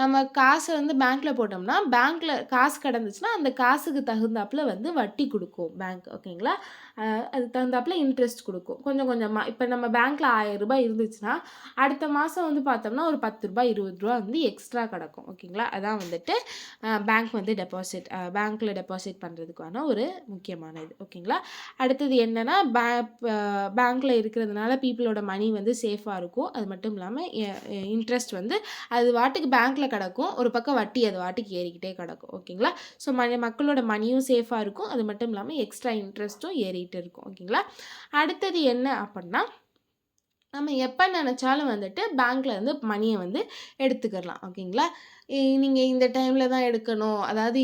[SPEAKER 1] நம்ம காசை வந்து பேங்க்கில் போட்டோம்னா பேங்க்கில் காசு கிடந்துச்சுன்னா அந்த காசுக்கு தகுந்தாப்பில் வந்து வட்டி கொடுக்கும் பேங்க். ஓகேங்களா? அதுக்கு தகுந்தாப்பில் இன்ட்ரெஸ்ட் கொடுக்கும் கொஞ்சம் கொஞ்சமாக. இப்போ நம்ம பேங்க்கில் 1000 ரூபாய் இருந்துச்சுன்னா அடுத்த மாதம் வந்து பார்த்தோம்னா ஒரு 10 ரூபாய் 20 ரூபா வந்து எக்ஸ்ட்ரா கிடக்கும். ஓகேங்களா? அதான் வந்துட்டு பேங்க் வந்து பேங்க்கில் டெபாசிட் பண்ணுறதுக்கான ஒரு முக்கியமான இது. ஓகேங்களா? அடுத்தது என்னென்னா பேங்க்கில் இருக்கிறதுனால பீப்புளோட மணி வந்து சேஃபாக இருக்கும். அது மட்டும் இல்லாமல் இன்ட்ரெஸ்ட் வந்து அது வாட்டுக்கு பேங்க்கில் கிடக்கும், ஒரு பக்கம் வட்டி அது வாட்டுக்கு ஏறிக்கிட்டே கிடக்கும். ஓகேங்களா? ஸோ மக்களோட மணியும் சேஃபாக இருக்கும், அது மட்டும் இல்லாமல் எக்ஸ்ட்ரா இன்ட்ரெஸ்ட்டும் ஏறிட்டு இருக்கும். ஓகேங்களா? அடுத்தது என்ன அப்படின்னா, நம்ம எப்போ நினச்சாலும் வந்துட்டு பேங்க்கில் இருந்து மணியை வந்து எடுத்துக்கிடலாம். ஓகேங்களா? நீங்கள் இந்த டைமில் தான் எடுக்கணும், அதாவது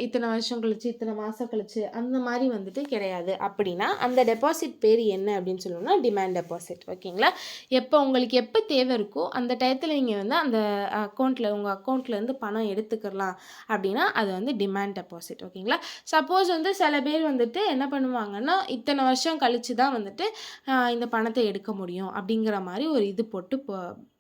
[SPEAKER 1] இத்தனை வருஷம் கழிச்சு இத்தனை மாதம் கழிச்சு அந்த மாதிரி வந்துட்டு கிடையாது. அப்படின்னா அந்த டெபாசிட் பேர் என்ன அப்படின்னு சொல்லணும்னா டிமாண்ட் டெபாசிட். ஓகேங்களா? உங்களுக்கு எப்போ தேவை இருக்கோ அந்த டயத்தில் நீங்கள் வந்து அந்த உங்கள் அக்கௌண்ட்லேருந்து பணம் எடுத்துக்கலாம் அப்படின்னா அது வந்து டிமாண்ட் டெபாசிட். ஓகேங்களா? சப்போஸ் வந்து சில பேர் வந்துட்டு என்ன பண்ணுவாங்கன்னா இத்தனை வருஷம் கழிச்சு தான் வந்துட்டு இந்த பணத்தை எடுக்க முடியும் அப்படிங்கிற மாதிரி ஒரு இது போட்டு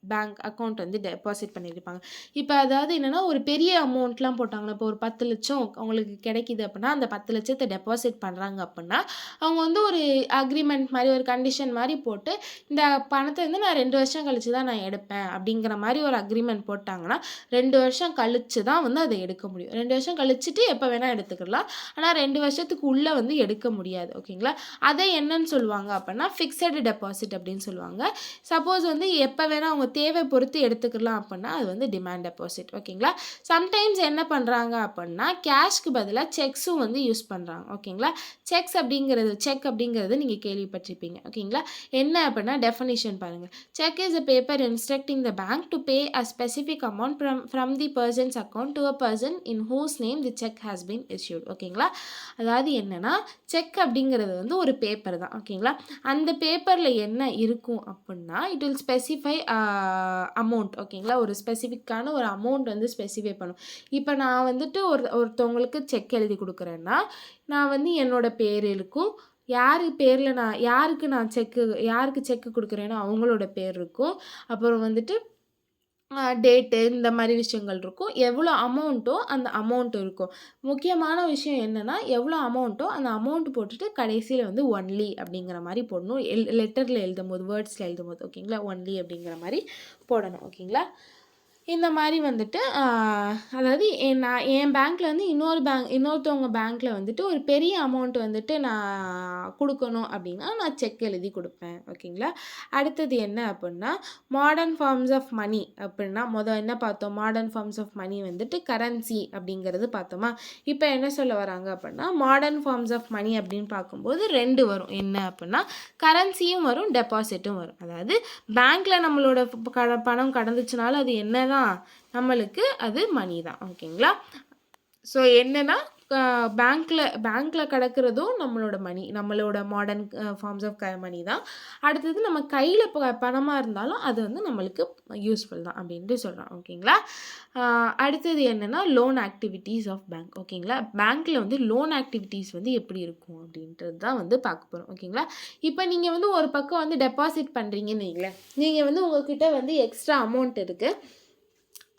[SPEAKER 1] பேங்க் அக்கௌண்ட் வந்து டெபாசிட் பண்ணியிருப்பாங்க. இப்போ அதாவது என்னென்னா ஒரு பெரிய அமௌண்ட்லாம் போட்டாங்கன்னா, இப்போ ஒரு 10 லட்சம் அவங்களுக்கு கிடைக்கிது அப்படின்னா அந்த 10 லட்சத்தை டெபாசிட் பண்ணுறாங்க அப்படின்னா அவங்க வந்து ஒரு அக்ரிமெண்ட் மாதிரி ஒரு கண்டிஷன் மாதிரி போட்டு இந்த பணத்தை வந்து நான் 2 வருஷம் கழிச்சு தான் நான் எடுப்பேன் அப்படிங்கிற மாதிரி ஒரு அக்ரிமெண்ட் போட்டாங்கன்னா 2 வருஷம் கழிச்சு தான் வந்து அதை எடுக்க முடியும். 2 வருஷம் கழிச்சுட்டு எப்போ வேணால் எடுத்துக்கலாம், ஆனால் 2 வருஷத்துக்கு உள்ளே வந்து எடுக்க முடியாது. ஓகேங்களா? அதை என்னன்னு சொல்லுவாங்க அப்படின்னா ஃபிக்ஸடு டெபாசிட் அப்படின்னு சொல்லுவாங்க. சப்போஸ் வந்து எப்போ வேணால் அவங்க தேவை பொறுத்து எடுத்துக்கலாம் அப்படின்னா அது வந்து டிமாண்ட் டெபாசிட். ஓகேங்களா. சம்டைம்ஸ் என்ன பண்ணுறாங்க அப்படின்னா கேஷ்க்கு பதிலாக செக்ஸும் வந்து யூஸ் பண்ணுறாங்க. ஓகேங்களா. செக் அப்படிங்கிறது நீங்கள் கேள்விப்பட்டிருப்பீங்க. ஓகேங்களா. என்ன அப்படின்னா டெஃபினிஷன் பாருங்கள். Check is a paper instructing the bank to pay a specific amount from the person's account to a person in whose name the check has been issued. ஓகேங்களா. அதாவது என்னன்னா செக் அப்படிங்கிறது வந்து ஒரு பேப்பர் தான். ஓகேங்களா. அந்த பேப்பரில் என்ன இருக்கும் அப்படின்னா இட் வில் ஸ்பெசிஃபை அமௌண்ட். ஓகேங்களா. ஒரு ஸ்பெசிஃபிக்கான ஒரு அமௌண்ட் வந்து ஸ்பெசிஃபை பண்ணும். இப்போ நான் வந்துட்டு ஒருத்தவங்களுக்கு செக் எழுதி கொடுக்குறேன்னா நான் வந்து என்னோட பேர் இருக்கும், யாருக்கு நான் செக்கு கொடுக்குறேனோ அவங்களோட பேர் இருக்கும், அப்புறம் வந்துட்டு டேட்டு இந்த மாதிரி விஷயங்கள் இருக்கும், எவ்வளோ அமௌண்ட்டோ அந்த அமௌண்ட் இருக்கும். முக்கியமான விஷயம் என்னென்னா எவ்வளோ அமௌண்ட்டோ அந்த அமௌண்ட் போட்டுட்டு கடைசியில் வந்து ஒன்லி அப்படிங்கிற மாதிரி போடணும். லெட்டரில் எழுதும்போது வேர்ட்ஸில் எழுதும்போது. ஓகேங்களா. ஒன்லி அப்படிங்கிற மாதிரி போடணும். ஓகேங்களா. இந்த மாதிரி வந்துட்டு அதாவது என் பேங்க்கில் வந்து இன்னொருத்தவங்க பேங்க்கில் வந்துட்டு ஒரு பெரிய அமௌண்ட் வந்துட்டு நான் கொடுக்கணும் அப்படின்னா நான் செக் எழுதி கொடுப்பேன். ஓகேங்களா. அடுத்தது என்ன அப்படின்னா மாடர்ன் ஃபார்ம்ஸ் ஆஃப் மணி அப்படின்னா என்ன பார்த்தோம், மாடர்ன் ஃபார்ம்ஸ் ஆஃப் மணி வந்துட்டு கரன்சி அப்படிங்கிறது பார்த்தோமா. இப்போ என்ன சொல்ல வராங்க அப்படின்னா மாடர்ன் ஃபார்ம்ஸ் ஆஃப் மணி அப்படின்னு பார்க்கும்போது 2 வரும். என்ன அப்படின்னா கரன்சியும் வரும், டெபாசிட்டும் வரும். அதாவது பேங்க்கில் நம்மளோட பணம் கடந்துச்சுனாலும் அது என்ன நம்மளுக்கு அது மணி தான். ஓகேங்களா. ஸோ என்னன்னா பேங்க்கில் கிடக்கிறதும் நம்மளோட மணி, நம்மளோட மாடர்ன் ஃபார்ம்ஸ் ஆஃப் மணி தான். அடுத்தது நம்ம கையில் பணமாக இருந்தாலும் அது வந்து நம்மளுக்கு யூஸ்ஃபுல் தான் அப்படின்ட்டு சொல்கிறோம். ஓகேங்களா. அடுத்தது என்னென்னா லோன் ஆக்டிவிட்டீஸ் ஆஃப் பேங்க். ஓகேங்களா. பேங்க்கில் வந்து லோன் ஆக்டிவிட்டீஸ் வந்து எப்படி இருக்கும் அப்படின்றது தான் வந்து பார்க்க போகிறோம். ஓகேங்களா. இப்போ நீங்கள் வந்து ஒரு பக்கம் வந்து டெபாசிட் பண்ணுறீங்கன்னு வைங்களேன், நீங்கள் வந்து உங்கள்கிட்ட வந்து எக்ஸ்ட்ரா அமௌண்ட் இருக்குது,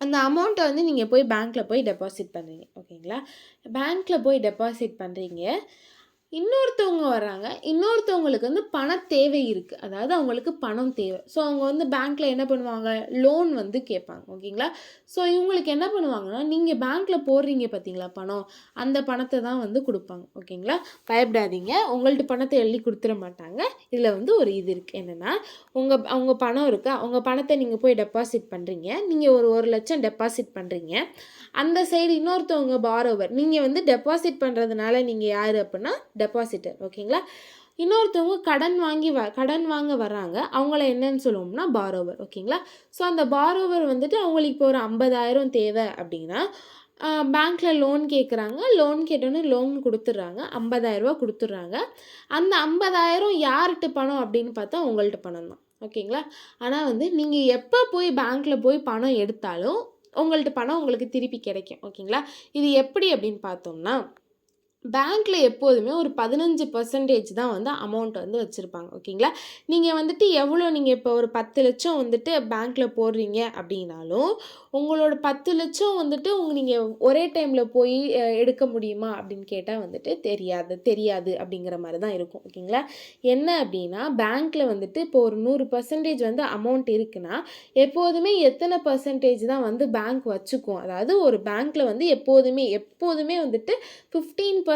[SPEAKER 1] அந்த அமௌண்ட்டை வந்து நீங்கள் போய் பேங்க்கில் போய் டெபாசிட் பண்ணுறீங்க. ஓகேங்களா. பேங்க்கில் போய் டெபாசிட் பண்ணுறீங்க, இன்னொருத்தவங்க வராங்க, இன்னொருத்தவங்களுக்கு வந்து பண தேவை இருக்குது, அதாவது அவங்களுக்கு பணம் தேவை. ஸோ அவங்க வந்து பேங்க்கில் என்ன பண்ணுவாங்க, லோன் வந்து கேட்பாங்க. ஓகேங்களா. ஸோ இவங்களுக்கு என்ன பண்ணுவாங்கன்னா நீங்கள் பேங்க்கில் போடுறீங்க பார்த்தீங்களா பணம், அந்த பணத்தை தான் வந்து கொடுப்பாங்க. ஓகேங்களா. பயப்படாதீங்க, உங்கள்கிட்ட பணத்தை எழுதி கொடுத்துட மாட்டாங்க. இதில் வந்து ஒரு இது இருக்குது என்னென்னா அவங்க பணம் இருக்கா, அவங்க பணத்தை நீங்கள் போய் டெபாசிட் பண்ணுறீங்க, நீங்கள் ஒரு 1 லட்சம் டெபாசிட் பண்ணுறீங்க, அந்த சைடு இன்னொருத்தவங்க பாரோவர், நீங்கள் வந்து டெபாசிட் பண்ணுறதுனால நீங்கள் யார் அப்படின்னா டெபாசிட்டர். ஓகேங்களா. இன்னொருத்தவங்க கடன் வாங்க வர்றாங்க, அவங்கள என்னன்னு சொல்லுவோம்னா பாரோவர். ஓகேங்களா. ஸோ அந்த பாரோவர் வந்துட்டு அவங்களுக்கு இப்போ ஒரு 50,000 தேவை அப்படின்னா பேங்க்கில் லோன் கேட்குறாங்க, லோன் கேட்டோன்னே லோன் கொடுத்துட்றாங்க, 50,000 ரூபா கொடுத்துட்றாங்க. அந்த 50,000 யார்கிட்ட பணம் அப்படின்னு பார்த்தா உங்கள்கிட்ட பணம் தான். ஓகேங்களா. ஆனால் வந்து நீங்கள் எப்போ போய் பேங்க்கில் போய் பணம் எடுத்தாலும் உங்கள்கிட்ட பணம் உங்களுக்கு திருப்பி கிடைக்கும். ஓகேங்களா. இது எப்படி அப்படின்னு பார்த்தோம்னா பேங்க்கில் எப்போதுமே ஒரு 15% தான் வந்து அமௌண்ட் வந்து வச்சுருப்பாங்க. ஓகேங்களா. நீங்கள் வந்துட்டு நீங்கள் இப்போ ஒரு 10 லட்சம் வந்துட்டு பேங்க்கில் போடுறீங்க அப்படின்னாலும் உங்களோட 10 லட்சம் வந்துட்டு நீங்கள் ஒரே டைமில் போய் எடுக்க முடியுமா அப்படின்னு கேட்டால் வந்துட்டு தெரியாது அப்படிங்கிற மாதிரி தான் இருக்கும். ஓகேங்களா. என்ன அப்படின்னா பேங்க்கில் வந்துட்டு இப்போ ஒரு 100% வந்து அமௌண்ட் இருக்குன்னா எப்போதுமே எத்தனை பர்சன்டேஜ் தான் வந்து பேங்க் வச்சுக்கும், அதாவது ஒரு பேங்க்கில் வந்து எப்போதுமே வந்துட்டு 15%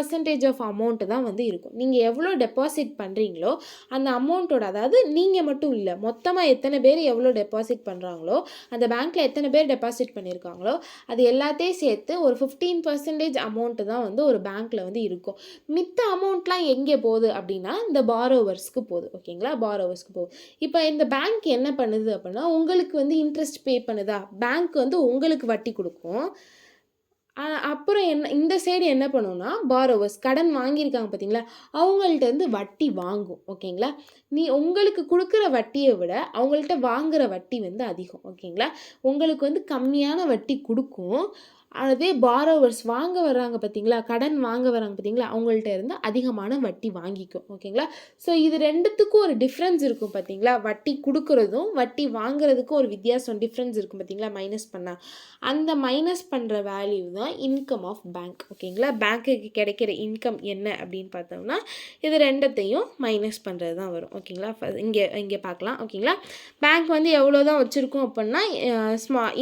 [SPEAKER 1] ஆஃப் அமௌண்ட் தான் வந்து இருக்கும். நீங்கள் எவ்வளோ டெபாசிட் பண்ணுறீங்களோ அந்த அமௌண்ட்டோட, அதாவது நீங்கள் மட்டும் இல்லை, மொத்தமாக எத்தனை பேர் எவ்வளோ டெபாசிட் பண்ணுறாங்களோ, அந்த பேங்க்கில் எத்தனை பேர் டெபாசிட் பண்ணியிருக்காங்களோ அது எல்லாத்தையும் சேர்த்து ஒரு 15% அமௌண்ட்டு தான் வந்து ஒரு பேங்க்கில் வந்து இருக்கும். மித்த அமௌண்ட்லாம் எங்கே போகுது அப்படின்னா இந்த பாரோவர்ஸ்க்கு போகுது. ஓகேங்களா. பாரோவர்ஸ்க்கு போகுது. இப்போ இந்த பேங்க் என்ன பண்ணுது அப்படின்னா உங்களுக்கு வந்து இன்ட்ரெஸ்ட் பே பண்ணுதா, பேங்க் வந்து உங்களுக்கு வட்டி கொடுக்கும். அப்புறம் இந்த சைடு என்ன பண்ணுன்னா பாரோவர்ஸ் கடன் வாங்கியிருக்காங்க பார்த்தீங்களா, அவங்கள்ட்ட இருந்து வட்டி வாங்கும். ஓகேங்களா. உங்களுக்கு கொடுக்குற வட்டியை விட அவங்கள்ட்ட வாங்குகிற வட்டி வந்து அதிகம். ஓகேங்களா. உங்களுக்கு வந்து கம்மியான வட்டி கொடுக்கும், அதே பாரோவர்ஸ் வாங்க வர்றாங்க பார்த்தீங்களா, கடன் வாங்க வராங்க பார்த்தீங்களா, அவங்கள்ட்ட இருந்து அதிகமான வட்டி வாங்கிக்கும். ஓகேங்களா. ஸோ இது ரெண்டுத்துக்கும் ஒரு டிஃப்ரென்ஸ் இருக்கும் பார்த்தீங்களா, வட்டி கொடுக்குறதும் வட்டி வாங்குறதுக்கும் ஒரு வித்தியாசம், டிஃப்ரென்ஸ் இருக்கும் பார்த்தீங்களா, மைனஸ் பண்ணால். அந்த மைனஸ் பண்ணுற வேல்யூ தான் இன்கம் ஆஃப் பேங்க். ஓகேங்களா. பேங்க்குக்கு கிடைக்கிற இன்கம் என்ன அப்படின்னு பார்த்தோம்னா இது ரெண்டத்தையும் மைனஸ் பண்ணுறது தான் வரும். ஓகேங்களா. இங்கே பார்க்கலாம். ஓகேங்களா. பேங்க் வந்து எவ்வளோ தான் வச்சுருக்கோம் அப்படின்னா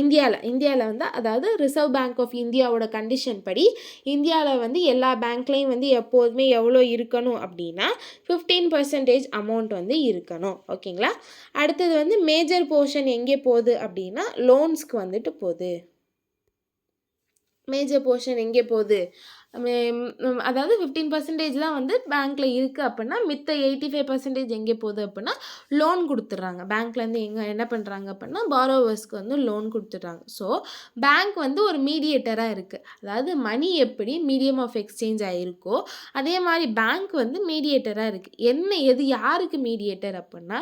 [SPEAKER 1] இந்தியாவில் வந்து அதாவது ரிசர்வ் பேங்க் பேங்க் ஆஃப் இந்தியாவோட கண்டிஷன் படி இந்தியாவில் வந்து எல்லா பேங்க்லேயும் வந்து எப்போதுமே எவ்வளோ இருக்கணும் அப்படின்னா 15% அமௌண்ட் வந்து இருக்கணும். ஓகேங்களா. அடுத்தது வந்து மேஜர் போர்ஷன் எங்கே போகுது அப்படின்னா லோன்ஸ்க்கு வந்துட்டு போகுது. மேஜர் போர்ஷன் எங்கே போகுது, அதாவது 15% தான் வந்து பேங்க்கில் இருக்குது அப்படின்னா மித்த 85% எங்கே போகுது அப்படின்னா லோன் கொடுத்துட்றாங்க. பேங்க்லேருந்து என்ன பண்ணுறாங்க அப்படின்னா பாரோவர்ஸ்க்கு வந்து லோன் கொடுத்துட்றாங்க. ஸோ பேங்க் வந்து ஒரு மீடியேட்டராக இருக்குது. அதாவது மணி எப்படி மீடியம் ஆஃப் எக்ஸ்சேஞ்ச் ஆகிருக்கோ அதே மாதிரி பேங்க் வந்து மீடியேட்டராக இருக்குது. எது யாருக்கு மீடியேட்டர் அப்படின்னா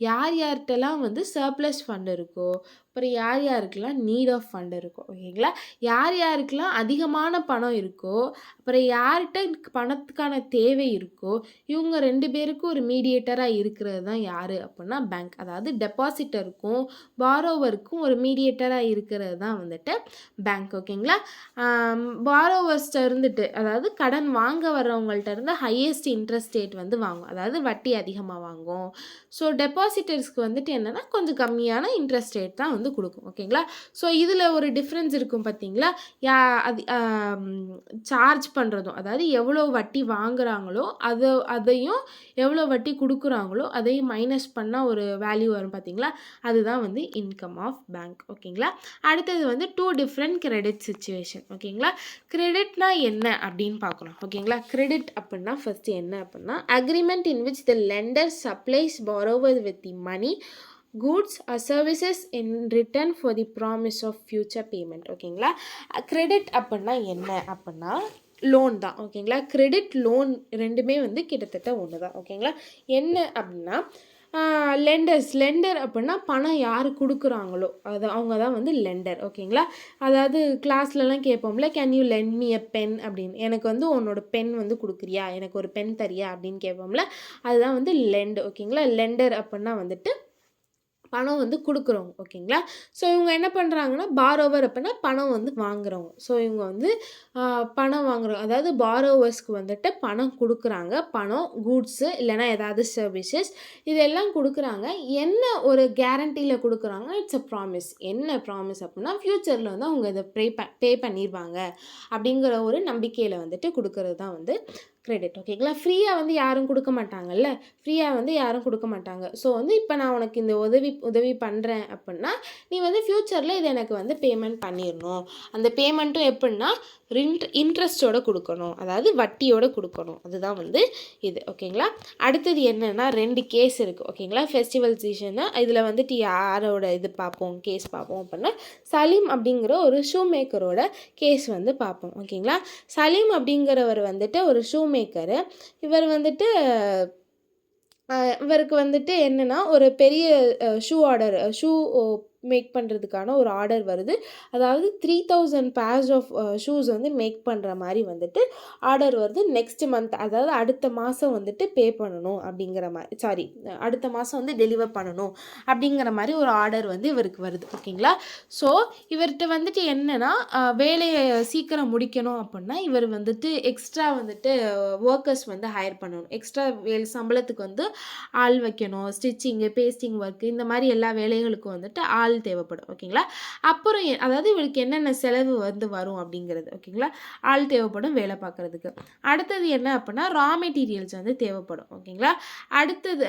[SPEAKER 1] யார்கிட்டலாம் வந்து சர்ப்ளஸ் ஃபண்ட் இருக்கோ, அப்புறம் யாருக்கெல்லாம் நீட் ஆஃப் ஃபண்ட் இருக்கும். ஓகேங்களா. யாருக்கெல்லாம் அதிகமான பணம் இருக்கோ, அப்புறம் யார்கிட்ட பணத்துக்கான தேவை இருக்கோ, இவங்க 2 பேருக்கும் ஒரு மீடியேட்டராக இருக்கிறது தான் யார் அப்படின்னா பேங்க். அதாவது டெபாசிட்டருக்கும் பாரோவருக்கும் ஒரு மீடியேட்டராக இருக்கிறது தான் வந்துட்டு பேங்க். ஓகேங்களா. பாரோவர்ஸ்ட்ட இருந்துட்டு, அதாவது கடன் வாங்க வர்றவங்கள்ட்ட இருந்து ஹையஸ்ட் இன்ட்ரெஸ்ட் ரேட் வந்து வாங்கும், அதாவது வட்டி அதிகமாக வாங்கும். ஸோ டெபாசிட்டர்ஸ்க்கு வந்துட்டு என்னென்னா கொஞ்சம் கம்மியான இன்ட்ரெஸ்ட் ரேட் தான் வந்து கொடுக்கும். ஓகேங்களா. ஸோ இதில் ஒரு டிஃப்ரென்ஸ் இருக்கும் பார்த்தீங்களா. அது சார்ஜ் பண்ணுறதும், அதாவது எவ்வளோ வட்டி வாங்குறாங்களோ அதையும் எவ்வளோ வட்டி கொடுக்குறாங்களோ அதையும் மைனஸ் பண்ணால் ஒரு வேல்யூ வரும் பார்த்தீங்களா. அதுதான் வந்து இன்கம் ஆஃப் பேங்க். ஓகேங்களா. அடுத்தது வந்து 2 டிஃப்ரெண்ட் கிரெடிட் சிச்சுவேஷன். ஓகேங்களா. கிரெடிட்னா என்ன அப்படின்னு பார்க்கணும். ஓகேங்களா. கிரெடிட் அப்படின்னா ஃபஸ்ட்டு என்ன அப்படின்னா agreement in which the lender supplies borrower with the money, goods or services in return for the promise of future payment. ஓகேங்களா. கிரெடிட் அப்படின்னா என்ன அப்படின்னா லோன் தான். ஓகேங்களா. கிரெடிட் லோன் ரெண்டுமே வந்து கிட்டத்தட்ட ஒன்று தான். ஓகேங்களா. என்ன அப்படின்னா லெண்டர் அப்படின்னா பணம் யார் கொடுக்குறாங்களோ அவங்க தான் வந்து லெண்டர். ஓகேங்களா. அதாவது கிளாஸ்லலாம் கேட்போம்ல, can you lend me a pen அப்படின்னு, எனக்கு வந்து உன்னோட பென் வந்து கொடுக்குறியா, எனக்கு ஒரு பென் தரியா அப்படின்னு கேட்போம்ல, அதுதான் வந்து லெண்ட். ஓகேங்களா. லெண்டர் அப்படின்னா வந்துட்டு பணம் வந்து கொடுக்குறவங்க. ஓகேங்களா. ஸோ இவங்க என்ன பண்ணுறாங்கன்னா பாரோவர் அப்படின்னா பணம் வந்து வாங்குறவங்க. ஸோ இவங்க வந்து பணம் வாங்குறோம், அதாவது பாரோவர்ஸ்க்கு வந்துட்டு பணம் கொடுக்குறாங்க. பணம், கூட்ஸு இல்லைனா ஏதாவது சர்வீசஸ் இதெல்லாம் கொடுக்குறாங்க. என்ன ஒரு கேரண்டியில் கொடுக்குறாங்க, இட்ஸ் அ ப்ராமிஸ். என்ன ப்ராமிஸ் அப்படின்னா ஃப்யூச்சரில் வந்து அவங்க இதை பே பண்ணிடுவாங்க அப்படிங்கிற ஒரு நம்பிக்கையில் வந்துட்டு கொடுக்கறது தான் வந்து கிரெடிட். ஓகேங்களா. ஃப்ரீயாக வந்து யாரும் கொடுக்க மாட்டாங்கல்ல, ஃப்ரீயாக வந்து யாரும் கொடுக்க மாட்டாங்க. ஸோ வந்து இப்போ நான் உனக்கு இந்த உதவி பண்ணுறேன் அப்படின்னா நீ வந்து ஃப்யூச்சரில் இதை எனக்கு வந்து பேமெண்ட் பண்ணிடணும். அந்த பேமெண்ட்டும் எப்படின்னா இன்ட்ரெஸ்ட்டோடு கொடுக்கணும், அதாவது வட்டியோடு கொடுக்கணும். அதுதான் வந்து இது. ஓகேங்களா. அடுத்தது என்னென்னா 2 கேஸ் இருக்குது. ஓகேங்களா. ஃபெஸ்டிவல் சீசனு இதில் வந்துட்டு யாரோட இது பார்ப்போம், கேஸ் பார்ப்போம் அப்படின்னா சலீம் அப்படிங்கிற ஒரு ஷூ மேக்கரோட கேஸ் வந்து பார்ப்போம். ஓகேங்களா. சலீம் அப்படிங்கிறவர் வந்துட்டு ஒரு ஷூ மேக்கரு. இவருக்கு வந்துட்டு என்னென்னா ஒரு பெரிய ஷூ மேக் பண்ணுறதுக்கான ஒரு ஆர்டர் வருது. அதாவது 3000 பேர்ஸ் ஆஃப் ஷூஸ் வந்து மேக் பண்ணுற மாதிரி வந்துட்டு ஆர்டர் வருது. நெக்ஸ்ட் மந்த், அதாவது அடுத்த மாதம் வந்துட்டு பே பண்ணணும் அப்படிங்கிற மாதிரி, அடுத்த மாதம் வந்து டெலிவர் பண்ணணும் அப்படிங்கிற மாதிரி ஒரு ஆர்டர் வந்து இவருக்கு வருது. ஓகேங்களா. ஸோ இவர்கிட்ட வந்துட்டு என்னென்னா வேலையை சீக்கிரம் முடிக்கணும் அப்படின்னா இவர் வந்துட்டு எக்ஸ்ட்ரா வந்துட்டு ஒர்க்கர்ஸ் வந்து ஹையர் பண்ணணும். எக்ஸ்ட்ரா சம்பளத்துக்கு வந்து ஆள் வைக்கணும். ஸ்டிச்சிங்கு, பேஸ்டிங் ஒர்க்கு, இந்த மாதிரி எல்லா வேலைகளுக்கும் வந்துட்டு ஆள் தேவைப்படும். ஓகேங்களா. அப்புறம் அதாவது இவருக்கு என்னென்ன செலவு வந்து வரும் அப்படிங்கிறது. ஓகேங்களா. ஆள் தேவைப்படும் வேலை பார்க்குறதுக்கு. அடுத்தது என்ன அப்படின்னா ரா மெட்டீரியல்ஸ் வந்து தேவைப்படும். ஓகேங்களா. அடுத்தது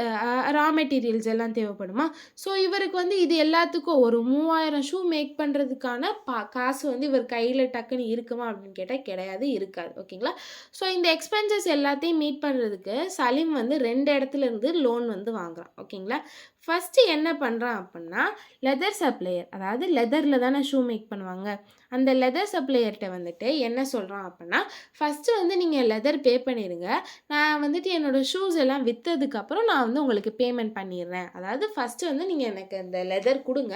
[SPEAKER 1] ரா மெட்டீரியல்ஸ் எல்லாம் தேவைப்படுமா. ஸோ இவருக்கு வந்து இது எல்லாத்துக்கும் ஒரு 3000 ஷூ மேக் பண்ணுறதுக்கான காசு வந்து இவர் கையில் டக்குன்னு இருக்குமா அப்படின்னு கேட்டால் கிடையாது, இருக்காது. ஓகேங்களா. ஸோ இந்த எக்ஸ்பென்சஸ் எல்லாத்தையும் மீட் பண்ணுறதுக்கு சலீம் வந்து 2 இடத்துல இருந்து லோன் வந்து வாங்குறான். ஓகேங்களா. ஃபஸ்ட்டு என்ன பண்ணுறான் அப்படின்னா லெதர் சப்ளையர், அதாவது லெதரில் தானே ஷூ மேக் பண்ணுவாங்க, அந்த லெதர் சப்ளையர்கிட்ட வந்துட்டு என்ன சொல்கிறான் அப்படின்னா ஃபஸ்ட்டு வந்து நீங்கள் லெதர் பே பண்ணிடுங்க, நான் வந்துட்டு என்னோடய ஷூஸ் எல்லாம் விற்றதுக்கப்புறம் நான் வந்து உங்களுக்கு பேமெண்ட் பண்ணிடுறேன். அதாவது ஃபஸ்ட்டு வந்து நீங்கள் எனக்கு அந்த லெதர் கொடுங்க,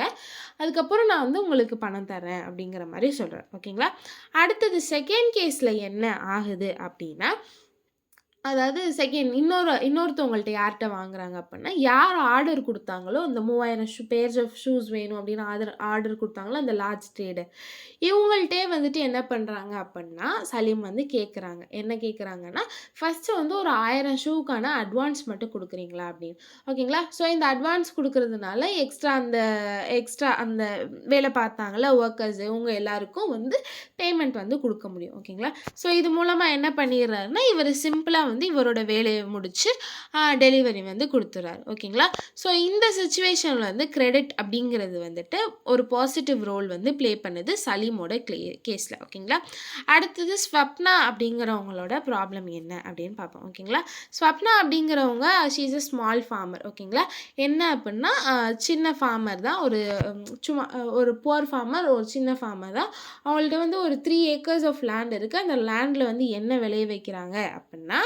[SPEAKER 1] அதுக்கப்புறம் நான் வந்து உங்களுக்கு பணம் தரேன் அப்படிங்கிற மாதிரி சொல்கிறேன். ஓகேங்களா. அடுத்தது செகண்ட் கேஸில் என்ன ஆகுது அப்படின்னா அதாவது செகண்ட் இன்னொருத்தவங்கள்ட்ட யார்ட்ட வாங்குறாங்க அப்படின்னா, யார் ஆர்டர் குடுத்தாங்களோ, அந்த 3000 பேர்ஸ் ஆஃப் ஷூஸ் வேணும் அப்படின்னு ஆர்டர் குடுத்தாங்களோ, அந்த லார்ஜ் ட்ரேடர். இவங்கள்ட்டயே வந்துட்டு என்ன பண்றாங்க அப்படின்னா, சலீம் வந்து கேட்குறாங்க. என்ன கேட்குறாங்கன்னா, ஃபர்ஸ்ட்டு வந்து ஒரு 1000 ஷூக்கான அட்வான்ஸ் மட்டும் குடுக்குறீங்களா அப்படின்னு. ஓகேங்களா? ஸோ இந்த அட்வான்ஸ் குடுக்குறதுனால எக்ஸ்ட்ரா அந்த வேலை பார்த்தாங்கல்ல வொர்க்கர்ஸ் இவங்க எல்லாருக்கும் வந்து பேமெண்ட் வந்து குடுக்க முடியும். ஓகேங்களா? ஸோ இது மூலமா என்ன பண்ணிடுறாருன்னா, இவரு சிம்பிளா வந்து இவரோட வேலைய முடிச்சு டெலிவரி வந்து குடுத்துறாரு. ஓகேங்களா? ஸோ இந்த சிச்சுவேஷன்ல வந்து கிரெடிட் அப்படிங்கிறது வந்துட்டு ஒரு பாசிட்டிவ் ரோல் வந்து ப்ளே பண்ணுது சலீமோட கேஸ்ல. ஓகேங்களா? அடுத்தது ஸ்வப்னா அப்படிங்கிறவங்களோட ப்ராப்ளம் என்ன அப்படின்னு பார்ப்போம். ஓகேங்களா? ஸ்வப்னா அப்படிங்கிறவங்க she is a small farmer. ஓகேங்களா? என்ன அப்படின்னா சின்ன ஃபார்மர் தான். சும்மா ஒரு புவர் ஃபார்மர், ஒரு சின்ன ஃபார்மர் தான். அவங்கள்ட்ட வந்து ஒரு 3 ஏக்கர்ஸ் ஆஃப் லேண்ட் இருக்கு. அந்த லேண்ட்ல வந்து என்ன விளைய வைக்கிறாங்க அப்படின்னா,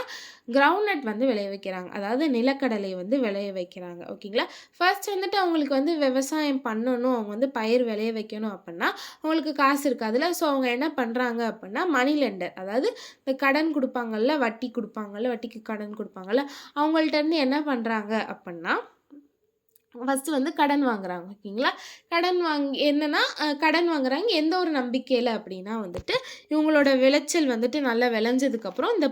[SPEAKER 1] கிரவுண்ட்நட் வந்து விளைய வைக்கிறாங்க. அதாவது நிலக்கடலை வந்து விளைய வைக்கிறாங்க. ஓகேங்களா? ஃபர்ஸ்ட் வந்துட்டு அவங்களுக்கு வந்து விவசாயம் பண்ணணும், அவங்க வந்து பயிர் விளைய வைக்கணும் அப்படின்னா, அவங்களுக்கு காசு இருக்காதுல்ல. ஸோ அவங்க என்ன பண்றாங்க அப்படின்னா, மணி லெண்டர், அதாவது இந்த கடன் குடுப்பாங்கல்ல, வட்டி குடுப்பாங்கல்ல, வட்டிக்கு கடன் குடுப்பாங்கல்ல, அவங்கள்ட்ட இருந்து என்ன பண்றாங்க அப்படின்னா, ஃபர்ஸ்ட்டு வந்து கடன் வாங்குறாங்க. ஓகேங்களா? கடன் வாங்குறாங்க எந்த ஒரு நம்பிக்கையில அப்படின்னா வந்துட்டு, இவங்களோட விளைச்சல் வந்துட்டு நல்லா விளைஞ்சதுக்கப்புறம் இந்த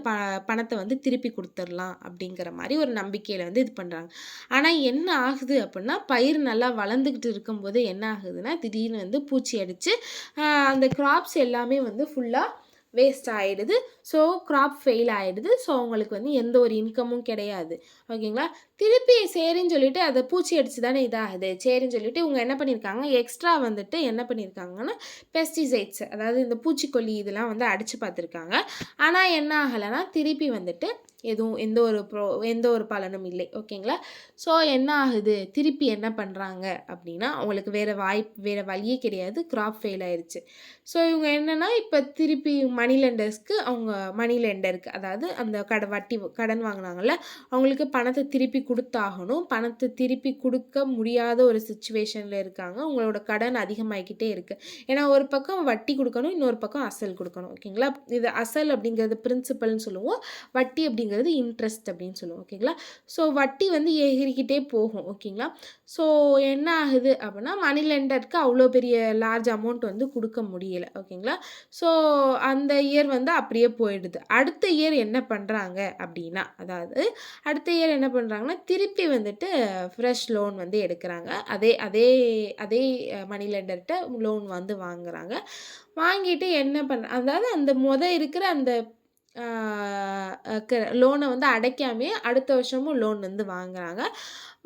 [SPEAKER 1] பணத்த வந்து திருப்பி குடுத்துரலாம் அப்படிங்கிற மாரி ஒரு நம்பிக்கையில வந்து இது பண்றாங்க. ஆனா என்ன ஆகுது அப்படின்னா, பயிர் நல்லா வளர்ந்துகிட்டு இருக்கும்போது என்ன ஆகுதுன்னா, திடீர்னு வந்து பூச்சி அடிச்சு, அந்த கிராப்ஸ் எல்லாமே வந்து ஃபுல்லா வேஸ்ட் ஆயிடுது. ஸோ கிராப் ஃபெயில் ஆயிடுது. ஸோ அவங்களுக்கு வந்து எந்த ஒரு இன்கமும் கிடையாது. ஓகேங்களா? திருப்பி சரின்னு சொல்லிட்டு அத பூச்சி அடிச்சு தானே இதாகுது. சரின்னு சொல்லிட்டு இவங்க என்ன பண்ணியிருக்காங்க, எக்ஸ்ட்ரா வந்துட்டு என்ன பண்ணியிருக்காங்கன்னா, பெஸ்டிசைட்ஸ், அதாவது இந்த பூச்சிக்கொல்லி இதெல்லாம் வந்து அடிச்சு பார்த்துருக்காங்க. ஆனா என்ன ஆகலைன்னா, திருப்பி வந்துட்டு எந்த ஒரு பலனும் இல்லை. ஓகேங்களா? ஸோ என்ன ஆகுது, திருப்பி என்ன பண்ணுறாங்க அப்படின்னா, அவங்களுக்கு வேற வழியே கிடையாது. கிராப் ஃபெயில் ஆயிருச்சு. ஸோ இவங்க என்னன்னா, இப்போ திருப்பி மணி லெண்டருக்கு, அதாவது அந்த கடன் வாங்குனாங்கல்ல, அவங்களுக்கு பணத்த திருப்பி குடுத்தாகணும். பணத்த திருப்பி குடுக்க முடியாத ஒரு சிச்சுவேஷன்ல இருக்காங்க. உங்களோட கடன் அதிகமாகிக்கிட்டே இருக்கு. ஏன்னா ஒரு பக்கம் வட்டி குடுக்கணும், இன்னொரு பக்கம் அசல் குடுக்கணும். ஓகேங்களா? இது அசல் அப்படிங்கிறது பிரின்சிபல்னு சொல்லுவோம். வட்டி அப்படிங்கிறது இன்ட்ரெஸ்ட் அப்படின்னு சொல்லுவோம். ஓகேங்களா? ஸோ வட்டி வந்து ஏறிக்கிட்டே போகும். ஓகேங்களா? ஸோ என்ன ஆகுது அப்படின்னா, மணி லெண்டருக்கு அவ்வளோ பெரிய லார்ஜ் அமௌண்ட் வந்து குடுக்க முடியல. ஓகேங்களா? ஸோ அந்த இயர் வந்து அப்படியே போயிடுது. அடுத்த இயர் என்ன பண்றாங்க அப்படின்னா, அடுத்த இயர் என்ன பண்றாங்கன்னா, திருப்பி வந்துட்டு ஃப்ரெஷ் லோன் வந்து எடுக்குறாங்க. அதே அதே அதே மணி லெண்டர்ட்ட லோன் வந்து வாங்குறாங்க. வாங்கிட்டு அதாவது அந்த இருக்கிற அந்த ஆ லோன வந்து அடைக்காமயே அடுத்த வருஷமும் லோன் வந்து வாங்குறாங்க.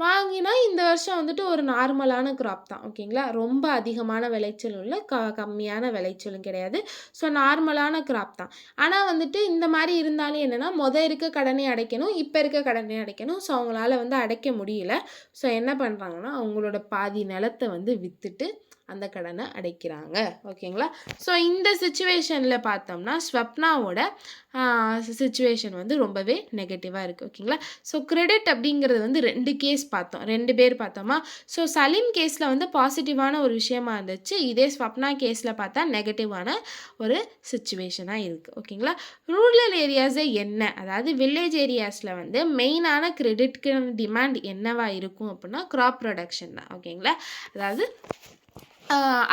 [SPEAKER 1] வாங்கினா இந்த வருஷம் வந்துட்டு ஒரு நார்மலான கிராப் தான். ஓகேங்களா? ரொம்ப அதிகமான விளைச்சலும் இல்ல, கம்மியான விளைச்சலும் கிடையாது. ஸோ நார்மலான கிராப் தான். ஆனா வந்துட்டு இந்த மாரி இருந்தாலும் என்னன்னா, இருக்க கடனை அடைக்கணும், இப்ப இருக்க கடனை அடைக்கணும். ஸோ அவங்களால வந்து அடைக்க முடியல. ஸோ என்ன பண்றாங்கன்னா, அவங்களோட பாதி நிலத்த வந்து வித்துட்டு அந்த கடனை அடைக்கிறாங்க. ஓகேங்களா? ஸோ இந்த சிச்சுவேஷன்ல பார்த்தோம்னா, ஸ்வப்னாவோட சிச்சுவேஷன் வந்து ரொம்பவே நெகட்டிவா இருக்கு. ஓகேங்களா? ஸோ கிரெடிட் அப்படிங்கிறது வந்து 2 கேஸ் பார்த்தோம். 2 பேர் பார்த்தோமா? ஸோ சலீம் கேஸ்ல வந்து பாசிட்டிவான ஒரு விஷயமா இருந்துச்சு. இதே ஸ்வப்னா கேஸ்ல பார்த்தா நெகட்டிவான ஒரு சிச்சுவேஷனா இருக்கு. ஓகேங்களா? ரூரல் ஏரியாஸ் என்ன? அதாவது வில்லேஜ் ஏரியாஸ்ல வந்து மெயினான கிரெடிட்க்கான டிமாண்ட் என்னவா இருக்கும் அப்படின்னா, கிராப் ப்ரொடக்ஷன் தான். ஓகேங்களா? அதாவது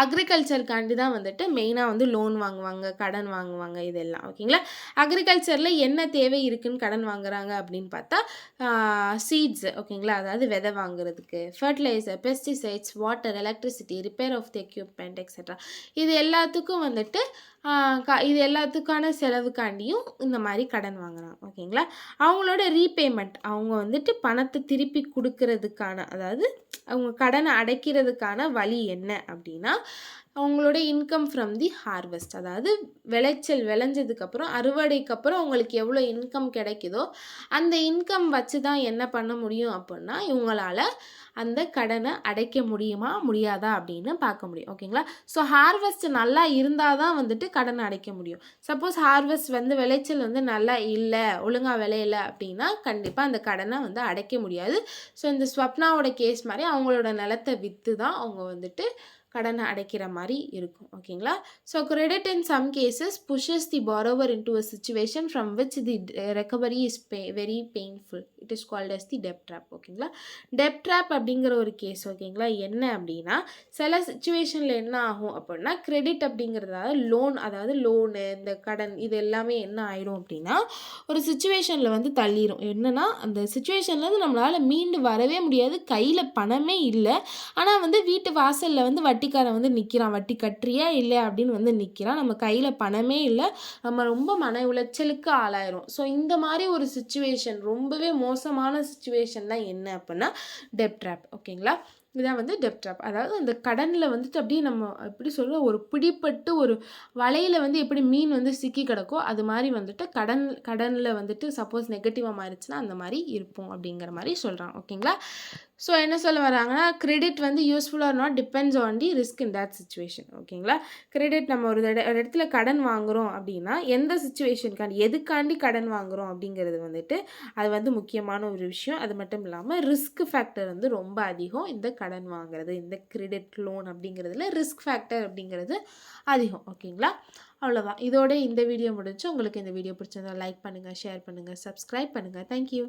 [SPEAKER 1] அக்ரிகல்ச்சருக்காண்டி தான் வந்துட்டு மெயினாக வந்து லோன் வாங்குவாங்க, கடன் வாங்குவாங்க இதெல்லாம். ஓகேங்களா? அக்ரிகல்ச்சரில் என்ன தேவை இருக்குன்னு கடன் வாங்குறாங்க அப்படின்னு பார்த்தா, சீட்ஸ். ஓகேங்களா? அதாவது விதை வாங்குறதுக்கு, fertiliser, pesticides, water, electricity, repair of the equipment etcetera. இது எல்லாத்துக்கும் வந்துட்டு இது எல்லாத்துக்கான செலவுக்காண்டியும் இந்த மாதிரி கடன் வாங்குறாங்க. ஓகேங்களா? அவங்களோட ரீபேமெண்ட், அவங்க வந்துட்டு பணத்தை திருப்பி கொடுக்கறதுக்கான, அதாவது அவங்க கடனை அடைக்கிறதுக்கான வழி என்ன அப்படின்னா, அவங்களோட இன்கம் ஃப்ரம் தி ஹார்வெஸ்ட், அதாவது விளைச்சல் விளைஞ்சதுக்கப்புறம் அறுவடைக்கப்புறம் அவங்களுக்கு எவ்வளோ இன்கம் கிடைக்குதோ அந்த இன்கம் வச்சு தான் என்ன பண்ண முடியும் அப்படின்னா, இவங்களால அந்த கடனை அடைக்க முடியுமா முடியாதா அப்படின்னு பார்க்க முடியும். ஓகேங்களா? ஸோ ஹார்வெஸ்ட் நல்லா இருந்தால் தான் வந்துட்டு கடனை அடைக்க முடியும். சப்போஸ் ஹார்வெஸ்ட் வந்து விளைச்சல் வந்து நல்லா இல்லை, ஒழுங்காக விளையலை அப்படின்னா கண்டிப்பாக அந்த கடனை வந்து அடைக்க முடியாது. ஸோ இந்த ஸ்வப்னாவோட கேஸ் மாதிரி அவங்களோட நிலத்தை விற்று தான் அவங்க வந்துட்டு கடனை அடைக்கிற மாதிரி இருக்கும். ஓகேங்களா? So credit in some cases pushes the borrower into a situation from which the recovery is very painful. It is called as the debt trap. ஓகேங்களா? டெப் ட்ராப் அப்படிங்கிற ஒரு கேஸ். ஓகேங்களா? என்ன அப்படின்னா சில சுச்சுவேஷனில் என்ன ஆகும் அப்படின்னா கிரெடிட் அப்படிங்கிறதால லோன், அதாவது லோனு, இந்த கடன், இது எல்லாமே என்ன ஆயிடும் அப்படின்னா ஒரு சுச்சுவேஷனில் வந்து தள்ளிடும். என்னன்னா அந்த சுச்சுவேஷன்லேருந்து நம்மளால் மீண்டு வரவே முடியாது. கையில் பணமே இல்லை, ஆனால் வந்து வீட்டு வாசலில் வந்து வட்டிக்காரன் வந்து நிற்கிறான். வட்டி கட்டுறியா இல்லை அப்படின்னு வந்து நிற்கிறான். நம்ம கையில் பணமே இல்லை, நம்ம ரொம்ப மன உளைச்சலுக்கு ஆளாயிரும். ஸோ இந்த மாதிரி ஒரு சுச்சுவேஷன், ரொம்பவே மோசமான சுச்சுவேஷன் தான் என்ன அப்படின்னா டெப் ட்ராப். ஓகேங்களா? இதான் வந்து டெப் ட்ராப். அதாவது அந்த கடனில் வந்துட்டு அப்படியே நம்ம எப்படி சொல்கிற ஒரு பிடிப்பட்டு ஒரு வலையில் வந்து எப்படி மீன் வந்து சிக்கி கிடக்கோ அது மாதிரி வந்துட்டு கடனில் வந்துட்டு சப்போஸ் நெகட்டிவாக மாறிச்சுன்னா அந்த மாதிரி இருப்போம் அப்படிங்கிற மாதிரி சொல்கிறாங்க. ஓகேங்களா? ஸோ என்ன சொல்ல வராங்கன்னா கிரெடிட் வந்து useful or not depends on the risk in that situation. ஓகேங்களா? கிரெடிட் நம்ம ஒரு இடத்துல கடன் வாங்குகிறோம் அப்படின்னா எந்த சுச்சுவேஷனுக்காண்டி, எதுக்காண்டி கடன் வாங்குகிறோம் அப்படிங்கிறது வந்துட்டு அது வந்து முக்கியமான ஒரு விஷயம். அது மட்டும் இல்லாமல் ரிஸ்க் ஃபேக்டர் வந்து ரொம்ப அதிகம். இந்த கடன் வாங்குறது, இந்த கிரெடிட் லோன் அப்படிங்கிறதுல ரிஸ்க் ஃபேக்டர் அப்படிங்கிறது அதிகம். ஓகேங்களா? அவ்வளோதான். இதோட இந்த வீடியோ முடிஞ்சு. உங்களுக்கு இந்த வீடியோ பிடிச்சிருந்தா லைக் பண்ணுங்கள், ஷேர் பண்ணுங்கள், சப்ஸ்கிரைப் பண்ணுங்கள். தேங்க்யூ.